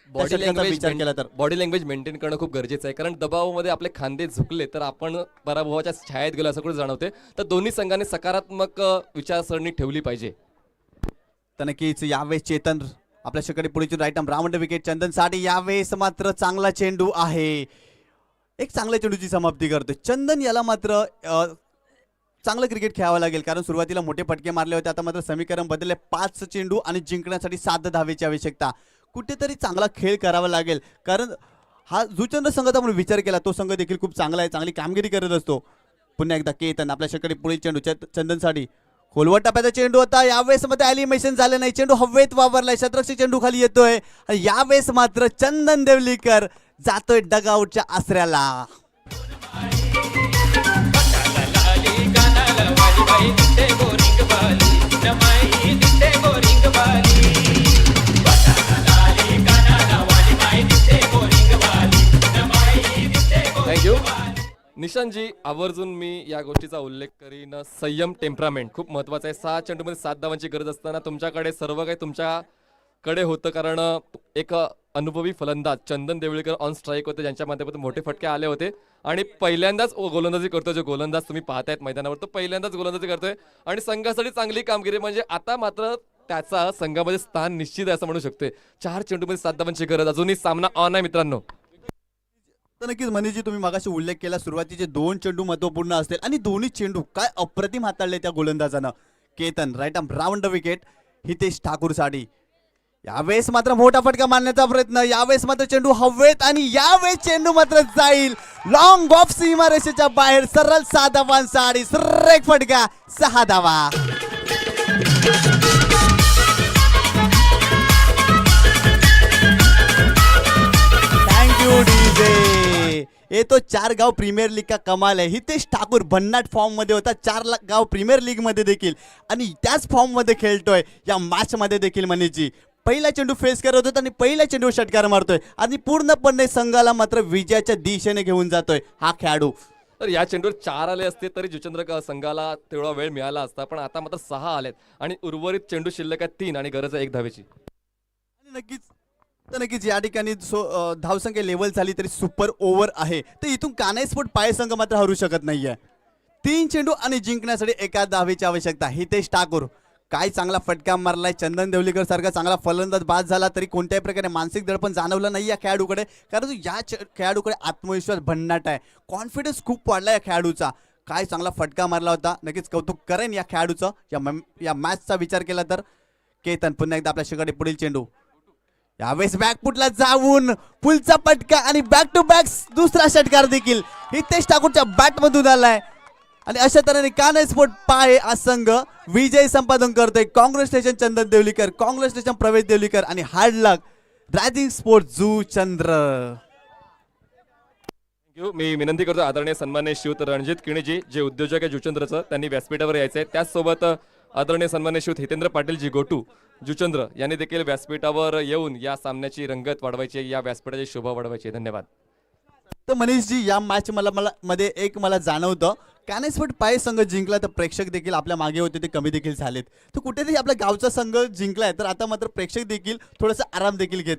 विचार केला तर बॉडी लँग्वेज मेंटेन करणं खूप गरजेचं आहे, कारण दबावामध्ये आपले खांदे झुकले तर आपण पराभवाच्या छायेत गेलो असं कुठे जाणवते. तर दोन्ही संघाने सकारात्मक विचारसरणी ठेवली पाहिजे. तर नक्कीच यावेळेस चेतन आपल्या शेकडे पुढे राईट आर्म राऊंड विकेट चंदन साठी. यावेळेस मात्र चांगला चेंडू आहे, एक चांगल्या चेंडूची समाप्ती करतोय चंदन. याला मात्र चांगलं क्रिकेट खेळावं लागेल, कारण सुरुवातीला मोठे फटके मारले होते. आता मात्र समीकरण बदलले, 5 चेंडू आणि जिंकण्यासाठी 7 धावेची आवश्यकता. कुठेतरी चांगला खेळ करावा लागेल, कारण हा जुचंद्र संघाचा आपण विचार केला तो संघ देखील खूप चांगला आहे, चांगली कामगिरी करत असतो. पुन्हा एकदा केतन आपल्या शेकडे पुढे चेंडू चंदनसाठी. खोलवर टप्प्याचा चेंडू होता, यावेळेस मध्ये ॲलिमेशन झालं नाही, चेंडू हवेत वावरलाय, शतरक्षी चेंडू खाली येतोय आणि यावेळेस मात्र चंदन देवलीकर जातोय डगआउटच्या आसऱ्याला. थँक्यू निशांतजी. आवर्जून मी या गोष्टीचा उल्लेख करीन, संयम, टेम्परामेंट खूप महत्त्वाचं आहे. 6 चेंडूमध्ये 7 धावांची गरज असताना तुमच्याकडे सर्व काही तुमच्याकडे होतं, कारण एक अनुभवी फलंदाज चंदन देवळीकर ऑन स्ट्राईक होते, ज्यांच्या माध्यमातून मोठे फटके आले होते आणि पहिल्यांदाच गोलंदाजी करतोय. जो गोलंदाज तुम्ही पाहतायत मैदानावर तो पहिल्यांदाच गोलंदाजी करतोय आणि संघासाठी चांगली कामगिरी. म्हणजे आता मात्र त्याचा संघामध्ये स्थान निश्चित आहे असं म्हणू शकते. 4 चेंडूमध्ये 7 धावांची गरज, अजूनही सामना ऑन आहे मित्रांनो. तर नक्कीच मनीषजी तुम्ही मागाशी उल्लेख केला, सुरुवातीचे 2 चेंडू महत्वपूर्ण असतील आणि दोन्ही चेंडू काय अप्रतिम हाताळले त्या गोलंदाजानं. Ketan right arm round wicket Hitesh ठाकूरसाठी. यावेळेस मात्र मोठा फटका मारण्याचा प्रयत्न, यावेळेस मात्र चेंडू हवेत आणि यावेळेस चेंडू मात्र जाईल लॉंग ऑफ सीमारेषेच्या बाहेर. सरळ 6 धावांसाठी सुरेख फटका, 6 धावा. Thank you DJ. ये तो 4 गाव प्रीमियर लीग का कमाल है. हितेश ठाकूर भन्नाट फॉर्म मध्ये होता, 4 गाव प्रीमियर लीग मध्ये देखील आणि त्याच फॉर्म मध्ये खेळतोय या मॅच मध्ये देखील. मनीषजी पहिला चेंडू फेस करत होता आणि पहिला चेंडू षटकार मारतोय आणि पूर्णपणे संघाला मात्र विजयाच्या दिशेने घेऊन जातोय हा खेळाडू. तर या चेंडूवर 4 आले असते तरी जुचंद्र संघाला तेवढा वेळ मिळाला असता, पण आता मात्र 6 आलेत आणि उर्वरित चेंडू शिल्लक आहे 3 आणि गरज आहे 1 धावेची. आणि नक्कीच या ठिकाणी धावसंख्या लेवल झाली तरी सुपर ओव्हर आहे, तर इथून कान्हाई स्पोर्ट पाय संघ मात्र हरू शकत नाहीये. 3 चेंडू आणि जिंकण्यासाठी 1 धावेची आवश्यकता. हितेश ठाकूर काय चांगला फटका मारलाय. चंदन देवलीकर सारखा चांगला फलंदाज बाद झाला तरी कोणत्याही प्रकारे मानसिक दडपण जाणवलं नाही या खेळाडूकडे, कारण या खेळाडूकडे आत्मविश्वास भन्नाट आहे, कॉन्फिडन्स खूप वाढला या खेळाडूचा. काय चांगला फटका मारला होता, नक्कीच कौतुक करेन या खेळाडूचं. या मॅचचा विचार केला तर केतन पुन्हा एकदा आपल्या शेकडे पुढील चेंडू. यावेळेस बॅकफुटला जाऊन पुलचा पटका आणि बॅक टू बॅक दुसरा षटकार देखील हितेश ठाकूरच्या बॅट मधून आलाय आणि अशा तऱ्हेने कान्हाई स्पोर्ट पाय हा संघ विजय संपादन करतोय. कॉंग्रॅच्युलेशन चंदन देवलीकर, कॉंग्रॅच्युलेशन प्रवेश देवलीकर आणि हार्ड लक रायझिंग स्पोर्ट जुचंद्र. थँक्यू. मी विनंती करतो आदरणीय सन्माननीय श्रीयुत रणजित किणीजी, जे उद्योजक आहे जुचंद्रचं, त्यांनी व्यासपीठावर यायचं आहे. त्याचसोबत आदरणीय सन्माननीय श्रीयुत हितेंद्र पाटीलजी गोटू जुचंद्र यांनी देखील व्यासपीठावर येऊन या सामन्याची रंगत वाढवायची, या व्यासपीठाची शोभा वाढवायची. धन्यवाद. तर मनीषजी या मॅच मध्ये मला जाणवतं, कान्हाई स्पोर्ट पाय संघ जिंकला तर प्रेक्षक देखील आपल्या मागे होते ते कमी देखील झालेत. तर कुठेतरी आपल्या गावचा संघ जिंकलाय तर आता मात्र प्रेक्षक देखील थोडासा आराम देखील घेत